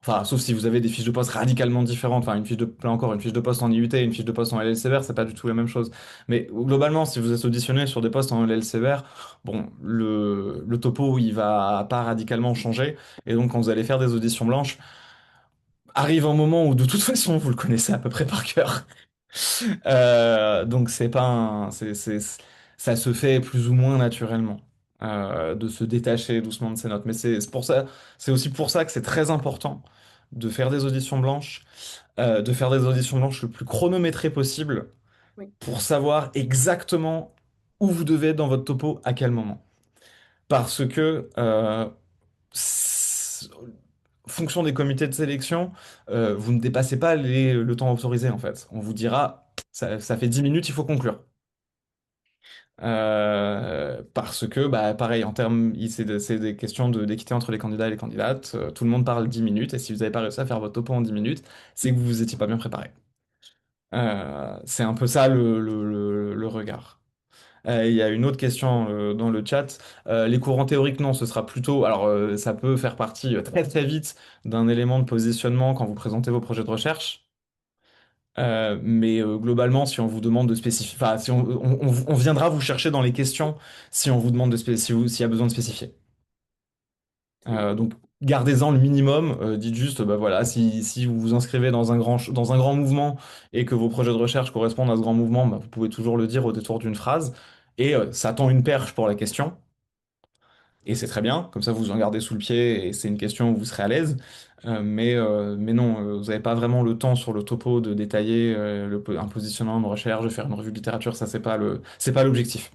Enfin, sauf si vous avez des fiches de poste radicalement différentes. Enfin, là encore, une fiche de poste en IUT et une fiche de poste en LLCVR, c'est pas du tout la même chose. Mais globalement, si vous êtes auditionné sur des postes en LLCVR, bon, le topo, il va pas radicalement changer. Et donc, quand vous allez faire des auditions blanches, arrive un moment où de toute façon, vous le connaissez à peu près par cœur. Donc c'est pas un- ça se fait plus ou moins naturellement, de se détacher doucement de ses notes. Mais c'est pour ça, c'est aussi pour ça que c'est très important de faire des auditions blanches, de faire des auditions blanches le plus chronométrées possible Oui. pour savoir exactement où vous devez être dans votre topo à quel moment. Parce que fonction des comités de sélection, vous ne dépassez pas le temps autorisé en fait. On vous dira, ça fait 10 minutes, il faut conclure. Parce que, bah, pareil, en termes, c'est des questions d'équité entre les candidats et les candidates. Tout le monde parle 10 minutes, et si vous n'avez pas réussi à faire votre topo en 10 minutes, c'est que vous vous étiez pas bien préparé. C'est un peu ça le regard. Il y a une autre question dans le chat. Les courants théoriques, non, ce sera plutôt. Alors, ça peut faire partie très très vite d'un élément de positionnement quand vous présentez vos projets de recherche. Mais globalement, si on vous demande de spécifier, enfin, si on viendra vous chercher dans les questions si on vous demande de s'il y a besoin de spécifier. Donc, gardez-en le minimum. Dites juste, bah voilà, si vous vous inscrivez dans un grand mouvement et que vos projets de recherche correspondent à ce grand mouvement, bah, vous pouvez toujours le dire au détour d'une phrase. Et ça tend une perche pour la question. Et c'est très bien, comme ça vous en gardez sous le pied et c'est une question où vous serez à l'aise. Mais non, vous n'avez pas vraiment le temps sur le topo de détailler un positionnement, une recherche, de faire une revue de littérature, ça c'est pas l'objectif.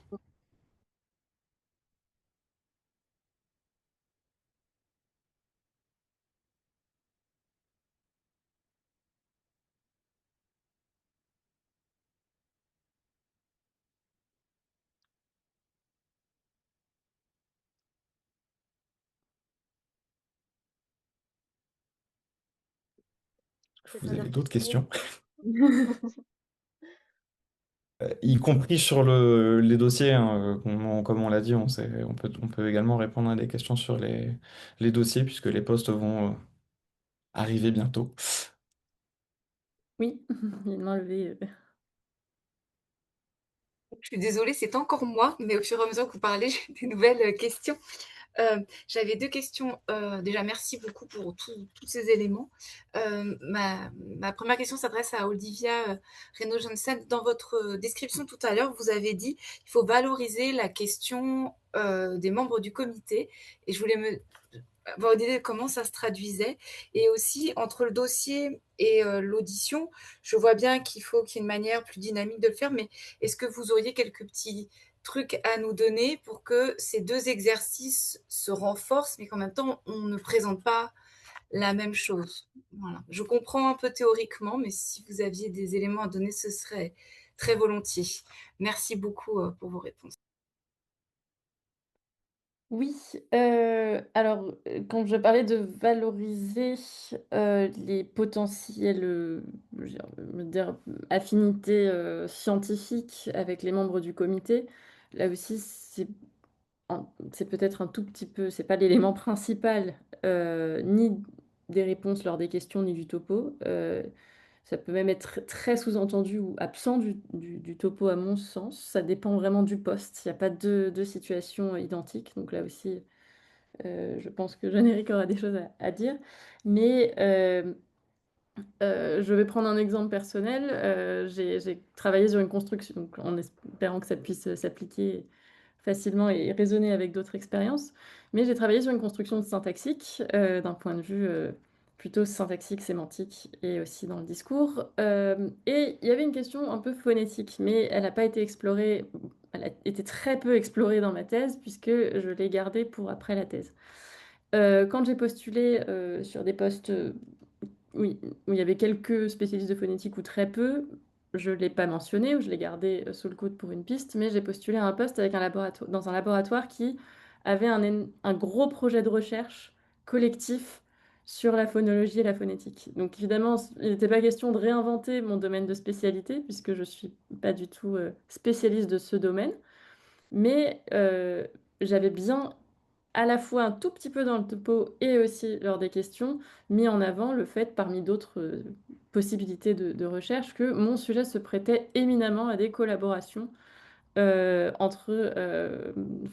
Vous avez C'est-à-dire d'autres pour... questions, y compris sur les dossiers, hein, comme on l'a dit, on peut également répondre à des questions sur les dossiers puisque les postes vont arriver bientôt. Oui, il y a une main levée. Je suis désolée, c'est encore moi, mais au fur et à mesure que vous parlez, j'ai des nouvelles questions. J'avais deux questions. Déjà, merci beaucoup pour tous ces éléments. Ma première question s'adresse à Olivia Reynaud-Janssen. Dans votre description tout à l'heure, vous avez dit qu'il faut valoriser la question des membres du comité. Et je voulais avoir une idée de comment ça se traduisait. Et aussi, entre le dossier et l'audition, je vois bien qu'il faut qu'il y ait une manière plus dynamique de le faire, mais est-ce que vous auriez quelques petits trucs à nous donner pour que ces deux exercices se renforcent, mais qu'en même temps, on ne présente pas la même chose? Voilà. Je comprends un peu théoriquement, mais si vous aviez des éléments à donner, ce serait très volontiers. Merci beaucoup pour vos réponses. Oui, alors, quand je parlais de valoriser, les potentielles, je veux dire, affinités, scientifiques avec les membres du comité, là aussi, c'est peut-être un tout petit peu c'est pas l'élément principal, ni des réponses lors des questions, ni du topo. Ça peut même être très sous-entendu ou absent du topo à mon sens. Ça dépend vraiment du poste. Il y a pas deux situations identiques, donc là aussi, je pense que Jeanne-Éric aura des choses à dire. Mais je vais prendre un exemple personnel. J'ai travaillé sur une construction, donc en espérant que ça puisse s'appliquer facilement et résonner avec d'autres expériences. Mais j'ai travaillé sur une construction syntaxique, d'un point de vue plutôt syntaxique, sémantique et aussi dans le discours. Et il y avait une question un peu phonétique, mais elle n'a pas été explorée, elle a été très peu explorée dans ma thèse, puisque je l'ai gardée pour après la thèse. Quand j'ai postulé sur des postes oui, où il y avait quelques spécialistes de phonétique ou très peu, je ne l'ai pas mentionné, ou je l'ai gardé sous le coude pour une piste, mais j'ai postulé à un poste avec dans un laboratoire qui avait un gros projet de recherche collectif sur la phonologie et la phonétique. Donc évidemment, il n'était pas question de réinventer mon domaine de spécialité, puisque je ne suis pas du tout spécialiste de ce domaine, mais j'avais bien à la fois un tout petit peu dans le topo et aussi lors des questions, mis en avant le fait, parmi d'autres possibilités de recherche, que mon sujet se prêtait éminemment à des collaborations entre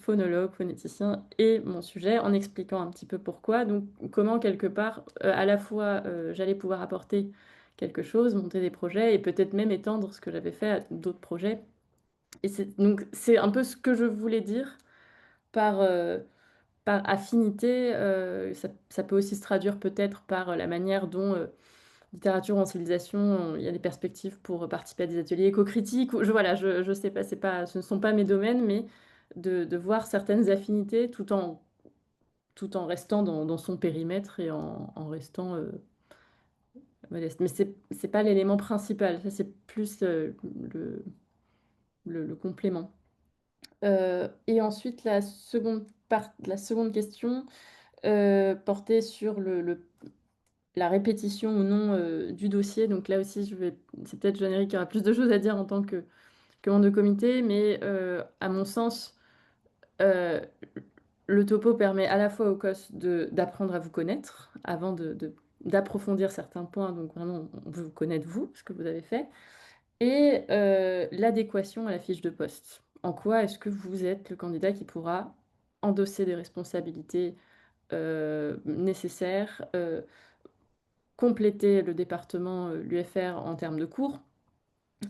phonologues, phonéticiens et mon sujet, en expliquant un petit peu pourquoi. Donc comment, quelque part, à la fois j'allais pouvoir apporter quelque chose, monter des projets et peut-être même étendre ce que j'avais fait à d'autres projets donc c'est un peu ce que je voulais dire par, par affinité. Ça peut aussi se traduire peut-être par la manière dont littérature en civilisation, il y a des perspectives pour participer à des ateliers éco-critiques. Voilà, je sais pas, ce ne sont pas mes domaines, mais de voir certaines affinités tout en restant dans son périmètre et en restant modeste. Mais c'est pas l'élément principal, ça c'est plus le, le complément. Et ensuite, la seconde question portait sur la répétition ou non du dossier. Donc là aussi, c'est peut-être Jeanne-Éric qui aura plus de choses à dire en tant que membre de comité, mais à mon sens, euh, le topo permet à la fois au COS d'apprendre à vous connaître avant d'approfondir certains points. Donc vraiment, on veut vous connaître vous, ce que vous avez fait, et l'adéquation à la fiche de poste. En quoi est-ce que vous êtes le candidat qui pourra endosser des responsabilités nécessaires, compléter le département, l'UFR en termes de cours,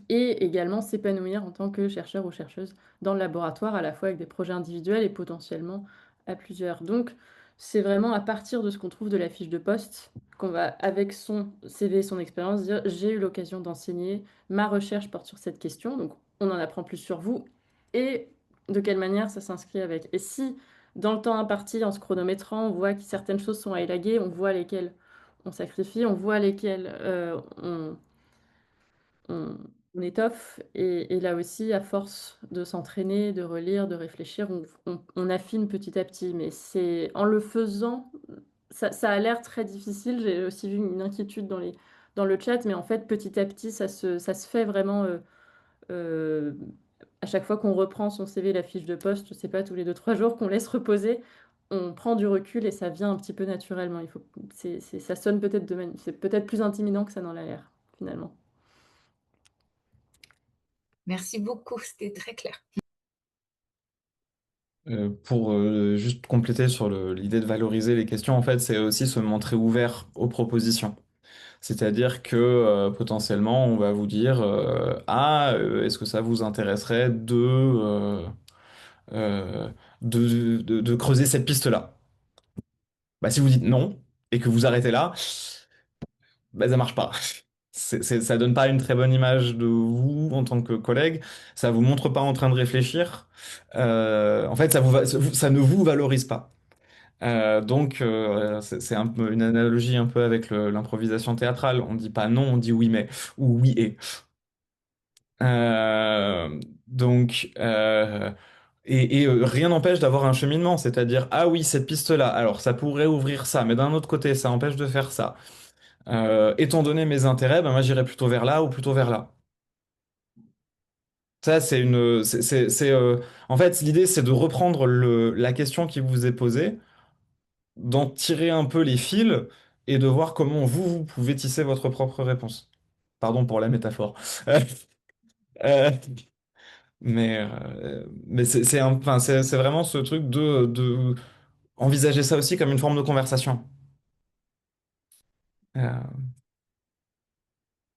et également s'épanouir en tant que chercheur ou chercheuse dans le laboratoire, à la fois avec des projets individuels et potentiellement à plusieurs. Donc, c'est vraiment à partir de ce qu'on trouve de la fiche de poste qu'on va, avec son CV et son expérience, dire j'ai eu l'occasion d'enseigner, ma recherche porte sur cette question, donc on en apprend plus sur vous et de quelle manière ça s'inscrit avec. Et si, dans le temps imparti, en se chronométrant, on voit que certaines choses sont à élaguer, on voit lesquelles on sacrifie, on voit lesquelles on, on étoffe. Et là aussi, à force de s'entraîner, de relire, de réfléchir, on affine petit à petit. Mais c'est en le faisant, ça a l'air très difficile. J'ai aussi vu une inquiétude dans le chat, mais en fait, petit à petit, ça se fait vraiment. Euh, à chaque fois qu'on reprend son CV, la fiche de poste, je sais pas, tous les 2, 3 jours, qu'on laisse reposer, on prend du recul et ça vient un petit peu naturellement. Ça sonne peut-être c'est peut-être plus intimidant que ça n'en a l'air, finalement. Merci beaucoup, c'était très clair. Pour juste compléter sur l'idée de valoriser les questions, en fait, c'est aussi se montrer ouvert aux propositions. C'est-à-dire que potentiellement, on va vous dire est-ce que ça vous intéresserait euh, de creuser cette piste-là? Bah, si vous dites non et que vous arrêtez là, bah, ça marche pas. Ça donne pas une très bonne image de vous en tant que collègue. Ça vous montre pas en train de réfléchir. En fait, ça ne vous valorise pas. Donc, c'est un peu une analogie un peu avec l'improvisation théâtrale. On dit pas non, on dit oui mais ou oui et. Donc, rien n'empêche d'avoir un cheminement, c'est-à-dire ah oui cette piste-là, alors ça pourrait ouvrir ça, mais d'un autre côté ça empêche de faire ça. Étant donné mes intérêts, ben moi j'irais plutôt vers là ou plutôt vers là. Ça c'est une, en fait l'idée c'est de reprendre la question qui vous est posée, d'en tirer un peu les fils et de voir comment vous pouvez tisser votre propre réponse. Pardon pour la métaphore. Euh, mais enfin, c'est vraiment ce truc de envisager ça aussi comme une forme de conversation. Euh,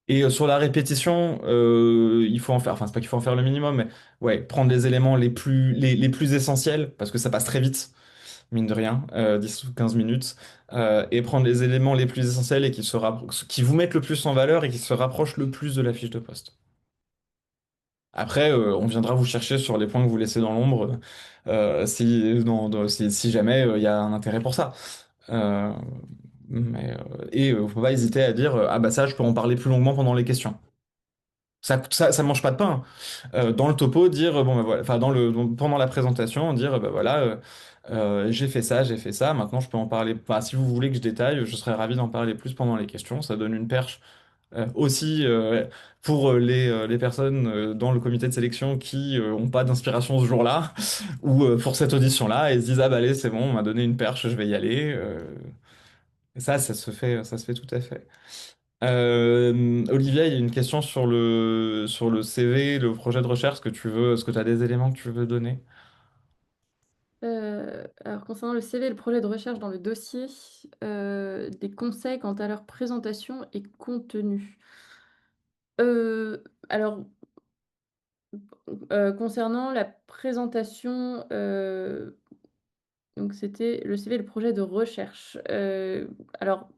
et sur la répétition, il faut en faire, enfin, c'est pas qu'il faut en faire le minimum, mais ouais, prendre les éléments les plus essentiels, parce que ça passe très vite, mine de rien, 10 ou 15 minutes, et prendre les éléments les plus essentiels et qui vous mettent le plus en valeur et qui se rapprochent le plus de la fiche de poste. Après, on viendra vous chercher sur les points que vous laissez dans l'ombre, si jamais il y a un intérêt pour ça. Euh, faut pas hésiter à dire ah bah ça, je peux en parler plus longuement pendant les questions. Ça mange pas de pain. Dans le topo, dire bon bah voilà, enfin pendant la présentation, dire bah voilà, j'ai fait ça. Maintenant, je peux en parler. Enfin, si vous voulez que je détaille, je serais ravi d'en parler plus pendant les questions. Ça donne une perche aussi pour les personnes dans le comité de sélection qui ont pas d'inspiration ce jour-là ou pour cette audition-là et se disent ah bah allez c'est bon on m'a donné une perche je vais y aller et ça se fait tout à fait. Olivia il y a une question sur le CV le projet de recherche est-ce que tu as des éléments que tu veux donner? Alors, concernant le CV et le projet de recherche dans le dossier, des conseils quant à leur présentation et contenu. Alors, Concernant la présentation, donc c'était le CV, le projet de recherche. Alors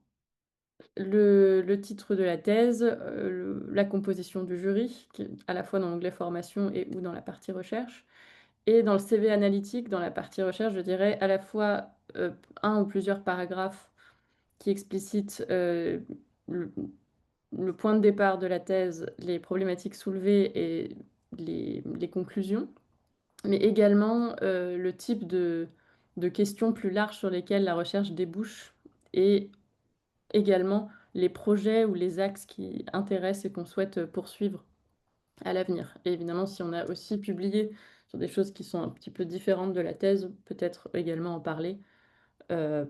le titre de la thèse, la composition du jury, qui est à la fois dans l'onglet formation et ou dans la partie recherche. Et dans le CV analytique, dans la partie recherche, je dirais à la fois un ou plusieurs paragraphes qui explicitent le, le point de départ de la thèse, les problématiques soulevées et les conclusions, mais également le type de questions plus larges sur lesquelles la recherche débouche et également les projets ou les axes qui intéressent et qu'on souhaite poursuivre à l'avenir. Et évidemment, si on a aussi publié sur des choses qui sont un petit peu différentes de la thèse, peut-être également en parler, euh,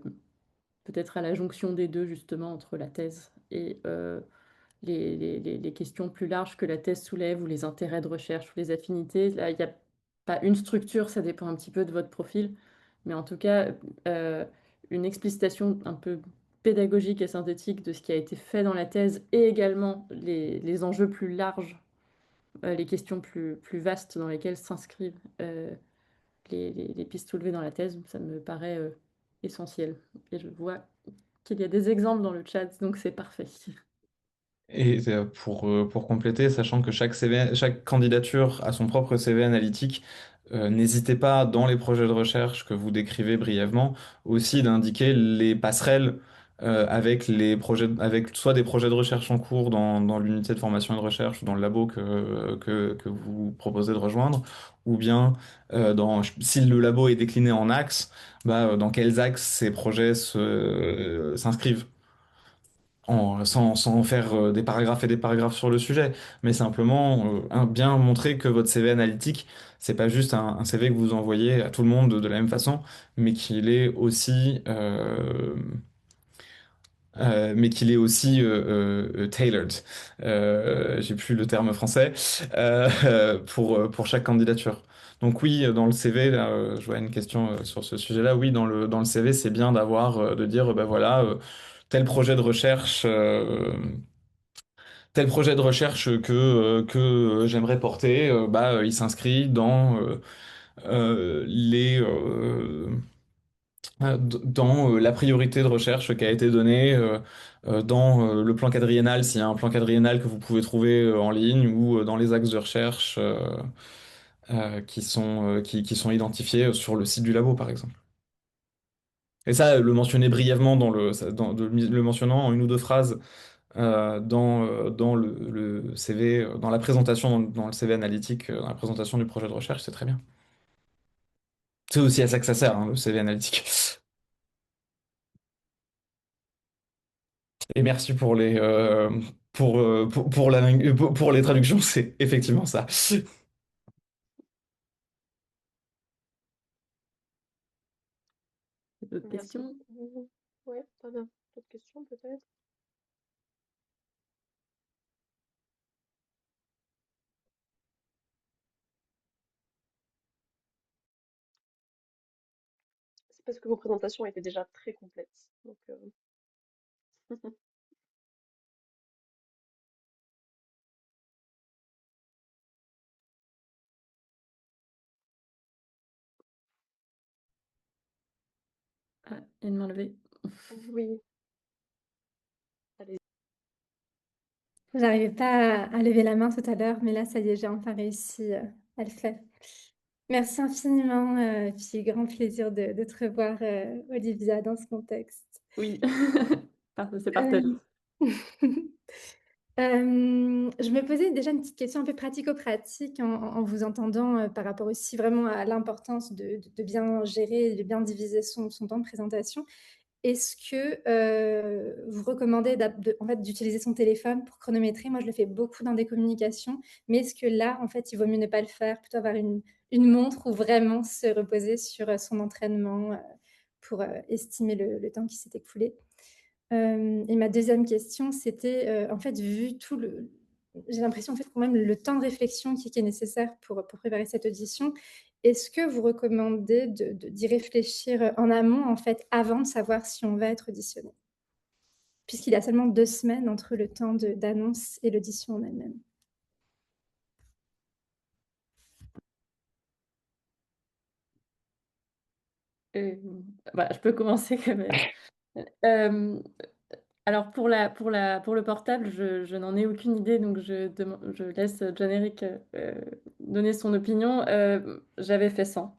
peut-être à la jonction des deux, justement, entre la thèse et les questions plus larges que la thèse soulève, ou les intérêts de recherche, ou les affinités. Là, il n'y a pas une structure, ça dépend un petit peu de votre profil, mais en tout cas, euh, une explicitation un peu pédagogique et synthétique de ce qui a été fait dans la thèse, et également les enjeux plus larges, les questions plus vastes dans lesquelles s'inscrivent les pistes soulevées dans la thèse, ça me paraît essentiel. Et je vois qu'il y a des exemples dans le chat, donc c'est parfait. Et pour compléter, sachant que chaque CV, chaque candidature a son propre CV analytique, n'hésitez pas dans les projets de recherche que vous décrivez brièvement aussi d'indiquer les passerelles avec les projets, avec soit des projets de recherche en cours dans l'unité de formation et de recherche ou dans le labo que vous proposez de rejoindre, ou bien si le labo est décliné en axes, dans quels axes ces projets s'inscrivent sans faire des paragraphes et des paragraphes sur le sujet, mais simplement bien montrer que votre CV analytique, c'est pas juste un CV que vous envoyez à tout le monde de la même façon, mais qu'il est aussi, tailored. J'ai plus le terme français pour chaque candidature. Donc oui, dans le CV, là, je vois une question sur ce sujet-là. Oui, dans le CV, c'est bien de dire, bah voilà, tel projet de recherche que j'aimerais porter, il s'inscrit dans la priorité de recherche qui a été donnée dans le plan quadriennal, s'il y a un plan quadriennal que vous pouvez trouver en ligne ou dans les axes de recherche qui sont identifiés sur le site du labo, par exemple. Et ça, le mentionner brièvement le mentionnant en une ou deux phrases dans le CV, dans la présentation, dans le CV analytique, dans la présentation du projet de recherche, c'est très bien. C'est aussi à ça que ça sert, hein, le CV analytique. Et merci pour les traductions, c'est effectivement ça. D'autres Merci questions? beaucoup. Ouais, t'as d'autres questions peut-être? C'est parce que vos présentations étaient déjà très complètes. Donc, Ah, il y a une main levée. oui, allez. J'arrivais pas à lever la main tout à l'heure, mais là, ça y est, j'ai enfin réussi à le faire. Merci infiniment, puis grand plaisir de te revoir, Olivia, dans ce contexte. Oui, c'est partagé. Je me posais déjà une petite question un peu pratico-pratique en vous entendant par rapport aussi vraiment à l'importance de bien gérer et de bien diviser son temps de présentation. Est-ce que vous recommandez en fait, d'utiliser son téléphone pour chronométrer? Moi, je le fais beaucoup dans des communications, mais est-ce que là, en fait, il vaut mieux ne pas le faire, plutôt avoir une montre ou vraiment se reposer sur son entraînement pour estimer le temps qui s'est écoulé? Et ma deuxième question, c'était, en fait, vu tout le j'ai l'impression, en fait, quand même, le temps de réflexion qui est nécessaire pour préparer cette audition, est-ce que vous recommandez d'y réfléchir en amont, en fait, avant de savoir si on va être auditionné? Puisqu'il y a seulement 2 semaines entre le temps d'annonce et l'audition en elle-même. Je peux commencer quand même. Euh, alors pour le portable, je n'en ai aucune idée, donc je laisse John-Éric donner son opinion. J'avais fait 100,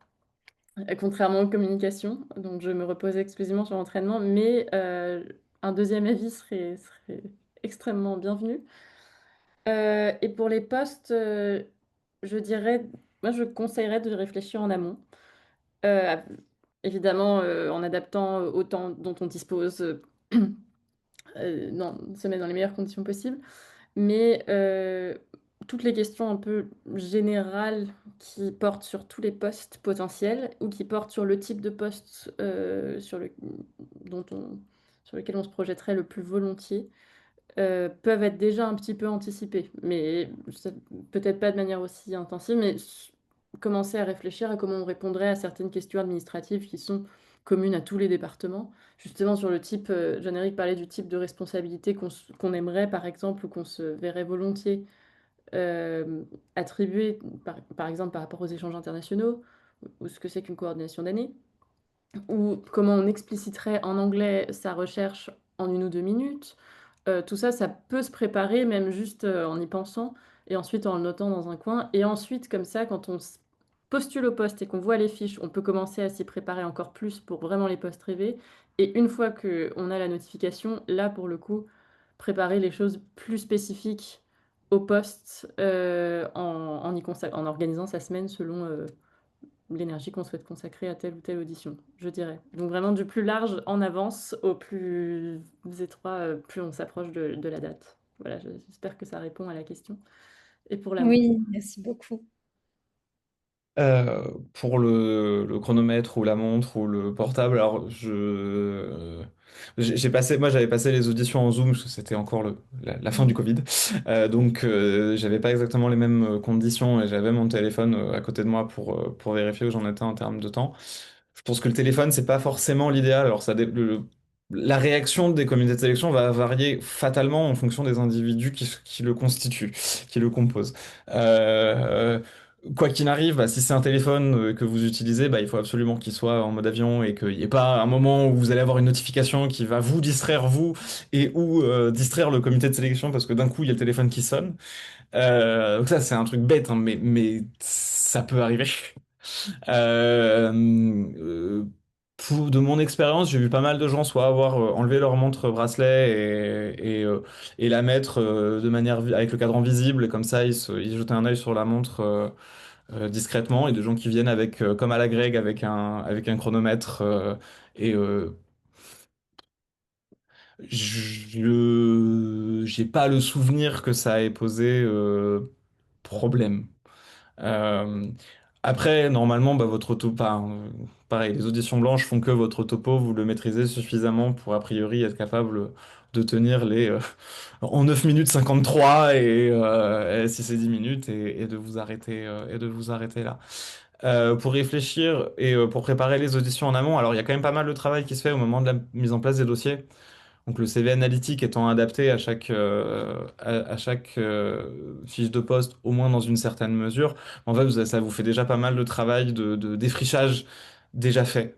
contrairement aux communications, donc je me repose exclusivement sur l'entraînement, mais un deuxième avis serait extrêmement bienvenu. Et pour les postes, je dirais, moi je conseillerais de réfléchir en amont. Euh, Évidemment, en adaptant au temps dont on dispose, non, se mettre dans les meilleures conditions possibles. Mais toutes les questions un peu générales qui portent sur tous les postes potentiels ou qui portent sur le type de poste dont sur lequel on se projetterait le plus volontiers, peuvent être déjà un petit peu anticipées. Mais peut-être pas de manière aussi intensive, mais commencer à réfléchir à comment on répondrait à certaines questions administratives qui sont communes à tous les départements. Justement, sur le type, Jean-Éric parlait du type de responsabilité qu'on aimerait, par exemple, ou qu'on se verrait volontiers attribuer, par exemple, par rapport aux échanges internationaux, ou ce que c'est qu'une coordination d'année, ou comment on expliciterait en anglais sa recherche en 1 ou 2 minutes. Tout ça, ça peut se préparer, même juste en y pensant, et ensuite en le notant dans un coin. Et ensuite, comme ça, quand on postule au poste et qu'on voit les fiches, on peut commencer à s'y préparer encore plus pour vraiment les postes rêvés. Et une fois qu'on a la notification, là, pour le coup, préparer les choses plus spécifiques au poste en organisant sa semaine selon l'énergie qu'on souhaite consacrer à telle ou telle audition, je dirais. Donc vraiment du plus large en avance au plus étroit, plus on s'approche de la date. Voilà, j'espère que ça répond à la question. Et pour l'amont. Oui, merci beaucoup. Euh, pour le chronomètre ou la montre ou le portable, alors moi j'avais passé les auditions en Zoom parce que c'était encore la fin du Covid, donc j'avais pas exactement les mêmes conditions et j'avais mon téléphone à côté de moi pour vérifier où j'en étais en termes de temps. Je pense que le téléphone c'est pas forcément l'idéal. Alors la réaction des comités de sélection va varier fatalement en fonction des individus qui le constituent, qui le composent. Euh, Quoi qu'il arrive, bah, si c'est un téléphone que vous utilisez, bah, il faut absolument qu'il soit en mode avion et qu'il n'y ait pas un moment où vous allez avoir une notification qui va vous distraire vous et ou distraire le comité de sélection parce que d'un coup il y a le téléphone qui sonne. Donc ça c'est un truc bête, hein, mais ça peut arriver. Euh, euh, de mon expérience, j'ai vu pas mal de gens soit avoir enlevé leur montre bracelet et la mettre de manière avec le cadran visible, et comme ça ils jetaient un œil sur la montre discrètement, et de gens qui viennent avec comme à la grecque avec un chronomètre et j'ai pas le souvenir que ça ait posé problème. Euh, Après, normalement, bah, votre topo, pareil, les auditions blanches font que votre topo, vous le maîtrisez suffisamment pour, a priori, être capable de tenir en 9 minutes 53 et si c'est 10 minutes et de vous arrêter là. Pour réfléchir et pour préparer les auditions en amont, alors il y a quand même pas mal de travail qui se fait au moment de la mise en place des dossiers. Donc le CV analytique étant adapté à chaque fiche de poste, au moins dans une certaine mesure, en fait, ça vous fait déjà pas mal de travail de défrichage déjà fait.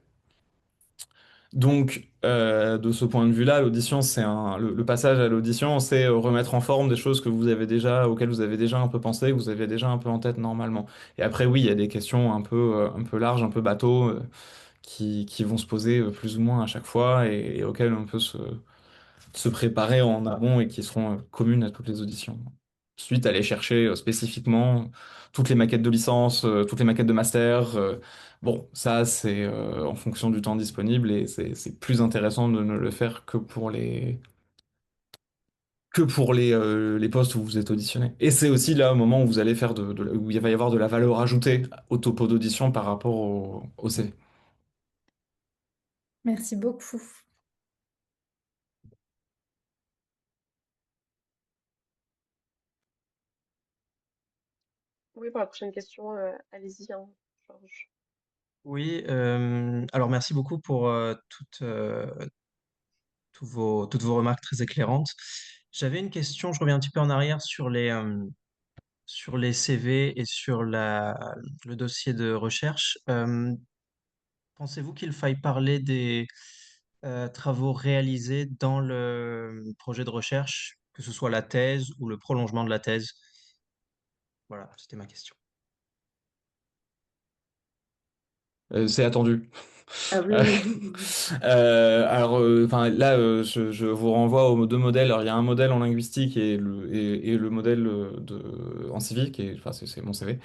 Donc, de ce point de vue-là, l'audition, le passage à l'audition, c'est remettre en forme des choses auxquelles vous avez déjà un peu pensé, que vous avez déjà un peu en tête normalement. Et après, oui, il y a des questions un peu larges, un peu bateau, qui vont se poser plus ou moins à chaque fois et auxquelles on peut se préparer en amont et qui seront communes à toutes les auditions. Ensuite, aller chercher spécifiquement toutes les maquettes de licence, toutes les maquettes de master. Bon, ça, c'est en fonction du temps disponible et c'est plus intéressant de ne le faire que pour les postes où vous êtes auditionné. Et c'est aussi là au moment où vous allez faire où il va y avoir de la valeur ajoutée au topo d'audition par rapport au CV. Merci beaucoup. Oui, pour la prochaine question, allez-y, hein, Georges. Oui, alors merci beaucoup pour toutes vos remarques très éclairantes. J'avais une question, je reviens un petit peu en arrière sur les CV et sur le dossier de recherche. Pensez-vous qu'il faille parler des travaux réalisés dans le projet de recherche, que ce soit la thèse ou le prolongement de la thèse? Voilà, c'était ma question. C'est attendu. Ah oui, Euh, oui. alors, enfin, là, je vous renvoie aux deux modèles. Alors, il y a un modèle en linguistique et le modèle en civique, et enfin, c'est mon CV.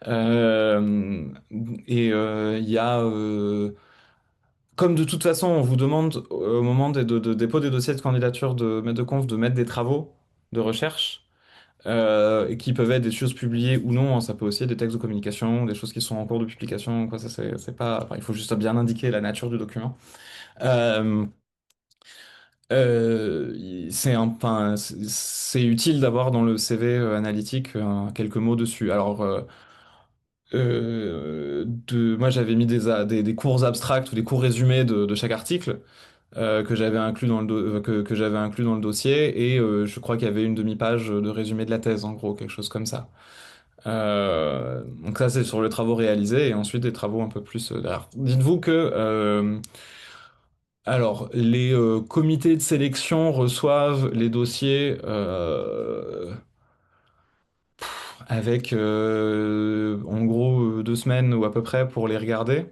Euh, il y a, comme de toute façon, on vous demande au moment de dépôt des dossiers de candidature de maître de conf de mettre des travaux de recherche. Et qui peuvent être des choses publiées ou non, hein. Ça peut aussi être des textes de communication, des choses qui sont en cours de publication, quoi. Ça, c'est pas, enfin, il faut juste bien indiquer la nature du document. Euh, enfin, c'est utile d'avoir dans le CV analytique quelques mots dessus. Alors, moi, j'avais mis des cours abstracts ou des cours résumés de chaque article que j'avais inclus dans que j'avais inclus dans le dossier, et je crois qu'il y avait une demi-page de résumé de la thèse, en gros, quelque chose comme ça. Donc ça, c'est sur les travaux réalisés, et ensuite des travaux un peu plus derrière. Dites-vous que alors les comités de sélection reçoivent les dossiers avec en gros 2 semaines ou à peu près pour les regarder.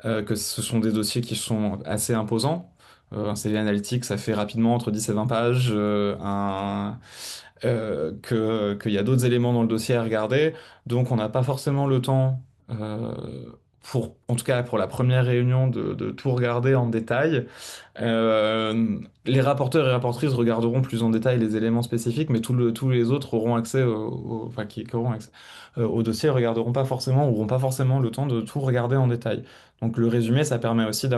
Que ce sont des dossiers qui sont assez imposants. Un CV analytique, ça fait rapidement entre 10 et 20 pages. Qu'il y a d'autres éléments dans le dossier à regarder. Donc, on n'a pas forcément le temps, en tout cas pour la première réunion, de tout regarder en détail. Les rapporteurs et rapportrices regarderont plus en détail les éléments spécifiques, mais tous les autres auront accès enfin, qui auront accès au dossier, regarderont pas forcément, ou auront pas forcément le temps de tout regarder en détail. Donc, le résumé, ça permet aussi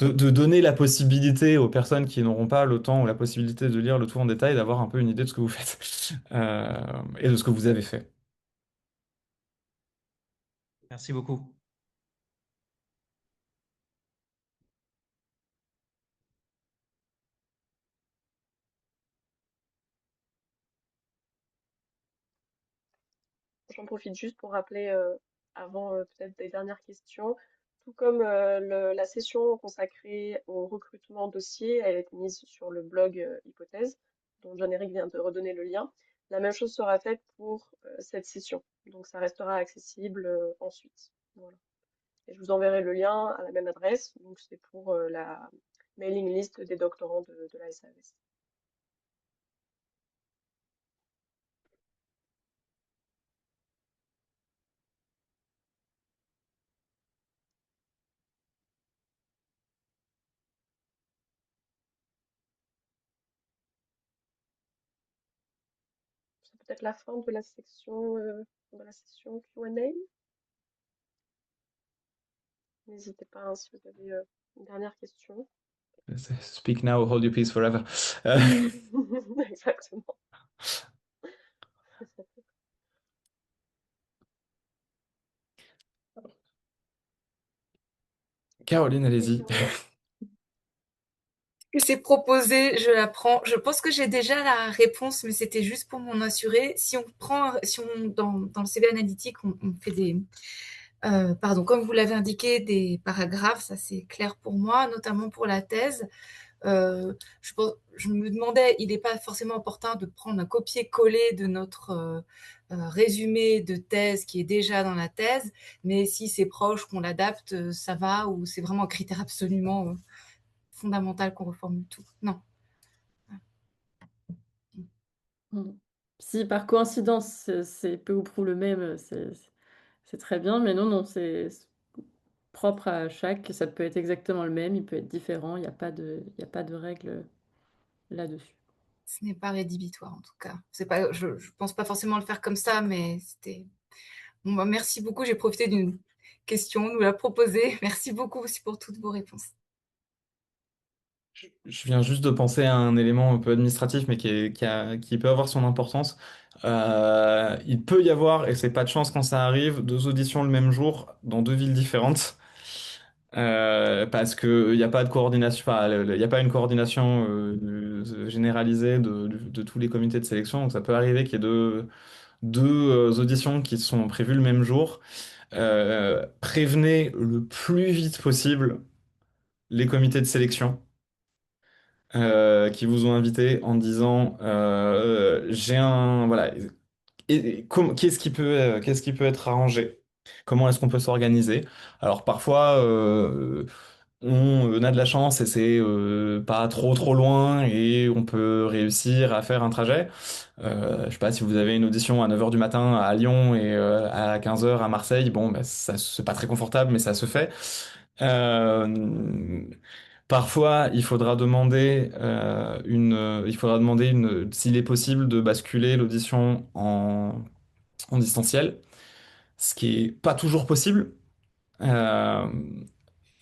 de donner la possibilité aux personnes qui n'auront pas le temps ou la possibilité de lire le tout en détail, d'avoir un peu une idée de ce que vous faites et de ce que vous avez fait. Merci beaucoup. J'en profite juste pour rappeler, avant peut-être des dernières questions, tout comme la session consacrée au recrutement dossier, elle a été mise sur le blog Hypothèse, dont John-Éric vient de redonner le lien. La même chose sera faite pour cette session, donc ça restera accessible ensuite. Voilà. Et je vous enverrai le lien à la même adresse, donc c'est pour la mailing list des doctorants de la SAES. C'est peut-être la fin de la session Q&A. N'hésitez pas, hein, si vous avez une dernière question. Speak now, hold your peace forever. Euh, Exactement. Caroline, allez-y. Caroline. Que c'est proposé, je la prends. Je pense que j'ai déjà la réponse, mais c'était juste pour m'en assurer. Si on prend, dans le CV analytique, on fait pardon, comme vous l'avez indiqué, des paragraphes, ça c'est clair pour moi, notamment pour la thèse. Je me demandais, il n'est pas forcément opportun de prendre un copier-coller de notre résumé de thèse qui est déjà dans la thèse, mais si c'est proche, qu'on l'adapte, ça va, ou c'est vraiment un critère absolument fondamental qu'on reformule tout. Non. Mm. Si par coïncidence c'est peu ou prou le même, c'est très bien, mais non, non, c'est propre à chaque. Ça peut être exactement le même, il peut être différent, il y a pas de règle là-dessus. Ce n'est pas rédhibitoire en tout cas. C'est pas, je pense pas forcément le faire comme ça, mais c'était. Bon, bah, merci beaucoup. J'ai profité d'une question, nous la proposer. Merci beaucoup aussi pour toutes vos réponses. Je viens juste de penser à un élément un peu administratif, mais qui peut avoir son importance. Il peut y avoir, et c'est pas de chance quand ça arrive, deux auditions le même jour dans deux villes différentes. Parce que il n'y a pas de coordination, enfin, il n'y a pas une coordination généralisée de tous les comités de sélection. Donc ça peut arriver qu'il y ait auditions qui sont prévues le même jour, prévenez le plus vite possible les comités de sélection qui vous ont invité en disant j'ai un voilà qu'est-ce qui peut être arrangé? Comment est-ce qu'on peut s'organiser? Alors parfois on a de la chance et c'est pas trop loin et on peut réussir à faire un trajet. Je sais pas si vous avez une audition à 9 heures du matin à Lyon et à 15 heures à Marseille, bon bah, ça c'est pas très confortable mais ça se fait. Euh, Parfois, il faudra demander s'il est possible de basculer l'audition en distanciel, ce qui est pas toujours possible. Euh,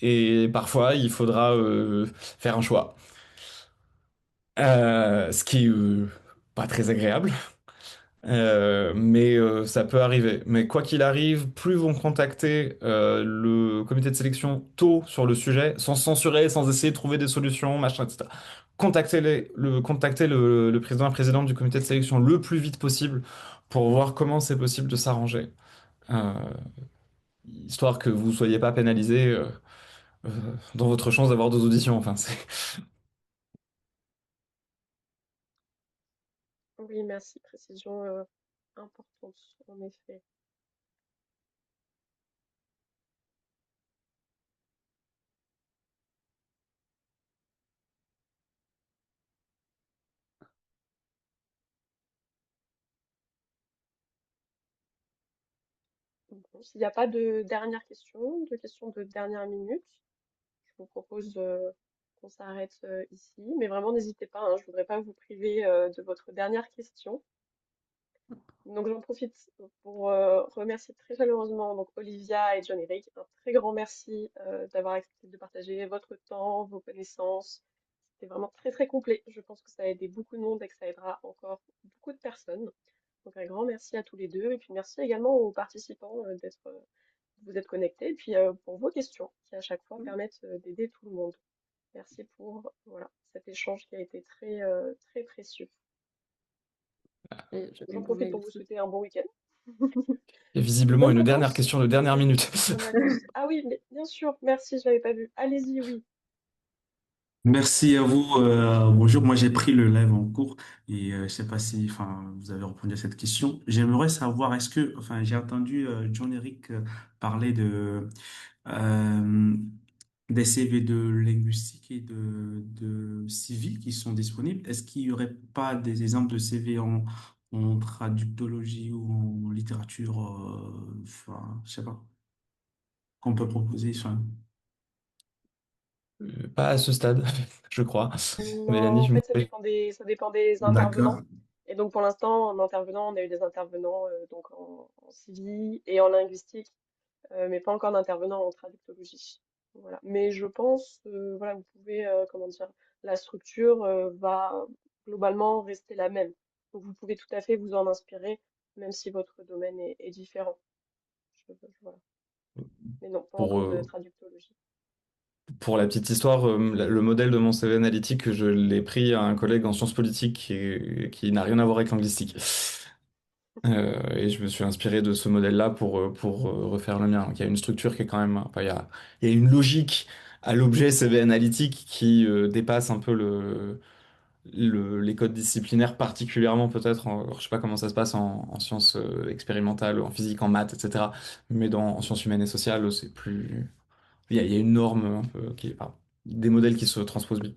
et parfois, il faudra faire un choix, ce qui est pas très agréable. Mais ça peut arriver. Mais quoi qu'il arrive, plus vont contacter le comité de sélection tôt sur le sujet, sans censurer, sans essayer de trouver des solutions, machin, etc. Contacter le président et présidente du comité de sélection le plus vite possible pour voir comment c'est possible de s'arranger. Euh, Histoire que vous ne soyez pas pénalisé euh, dans votre chance d'avoir deux auditions. Enfin, Oui, merci. Précision importante, en effet. Bon, s'il n'y a pas de dernière question, de questions de dernière minute, je vous propose qu'on s'arrête ici. Mais vraiment, n'hésitez pas, hein, je voudrais pas vous priver de votre dernière question. Donc j'en profite pour remercier très chaleureusement donc Olivia et John-Éric. Un très grand merci d'avoir accepté de partager votre temps, vos connaissances. C'était vraiment très complet. Je pense que ça a aidé beaucoup de monde et que ça aidera encore beaucoup de personnes. Donc un grand merci à tous les deux et puis merci également aux participants de vous être connectés et puis pour vos questions qui à chaque fois permettent d'aider tout le monde. Merci pour voilà, cet échange qui a été très précieux. Et je J'en voulais profite pour vous aussi souhaiter un bon week-end. et Et visiblement bonnes une dernière vacances. question de dernière minute. Bonnes vacances. Ah oui, mais bien sûr, merci, je l'avais pas vu. Allez-y, oui. Merci à vous. Bonjour, moi j'ai pris le live en cours et je sais pas si, enfin, vous avez répondu à cette question. J'aimerais savoir, est-ce que, enfin, j'ai entendu John-Éric parler euh, des CV de linguistique et de civique qui sont disponibles. Est-ce qu'il y aurait pas des exemples de CV en traductologie ou en littérature, enfin, je sais pas, qu'on peut proposer, enfin. Pas à ce stade, je crois. Non, Mélanie, en je fait, me... ça dépend des intervenants. D'accord. Et donc, pour l'instant, en intervenant, on a eu des intervenants donc en civi et en linguistique, mais pas encore d'intervenants en traductologie. Voilà. Mais je pense, voilà, vous pouvez, comment dire, la structure va globalement rester la même. Donc, vous pouvez tout à fait vous en inspirer, même si votre domaine est différent. Voilà. Mais non, pas Pour, encore de traductologie. pour la petite histoire, le modèle de mon CV analytique, je l'ai pris à un collègue en sciences politiques qui n'a rien à voir avec linguistique. Et je me suis inspiré de ce modèle-là pour refaire le mien. Donc, il y a une structure qui est quand même, enfin, il y a une logique à l'objet CV analytique qui dépasse un peu les codes disciplinaires, particulièrement peut-être, je sais pas comment ça se passe en sciences expérimentales, en physique, en maths, etc. Mais en sciences humaines et sociales, c'est plus, il y a une norme un peu enfin, des modèles qui se transposent bien.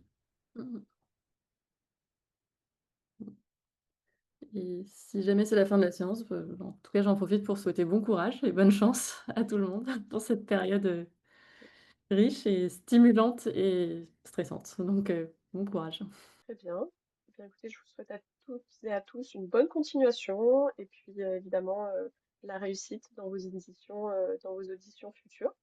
Et si jamais c'est la fin de la séance, en tout cas, j'en profite pour souhaiter bon courage et bonne chance à tout le monde pour cette période riche et stimulante et stressante. Donc, bon courage. Très bien. Eh bien, écoutez, je vous souhaite à toutes et à tous une bonne continuation et puis évidemment la réussite dans vos auditions futures.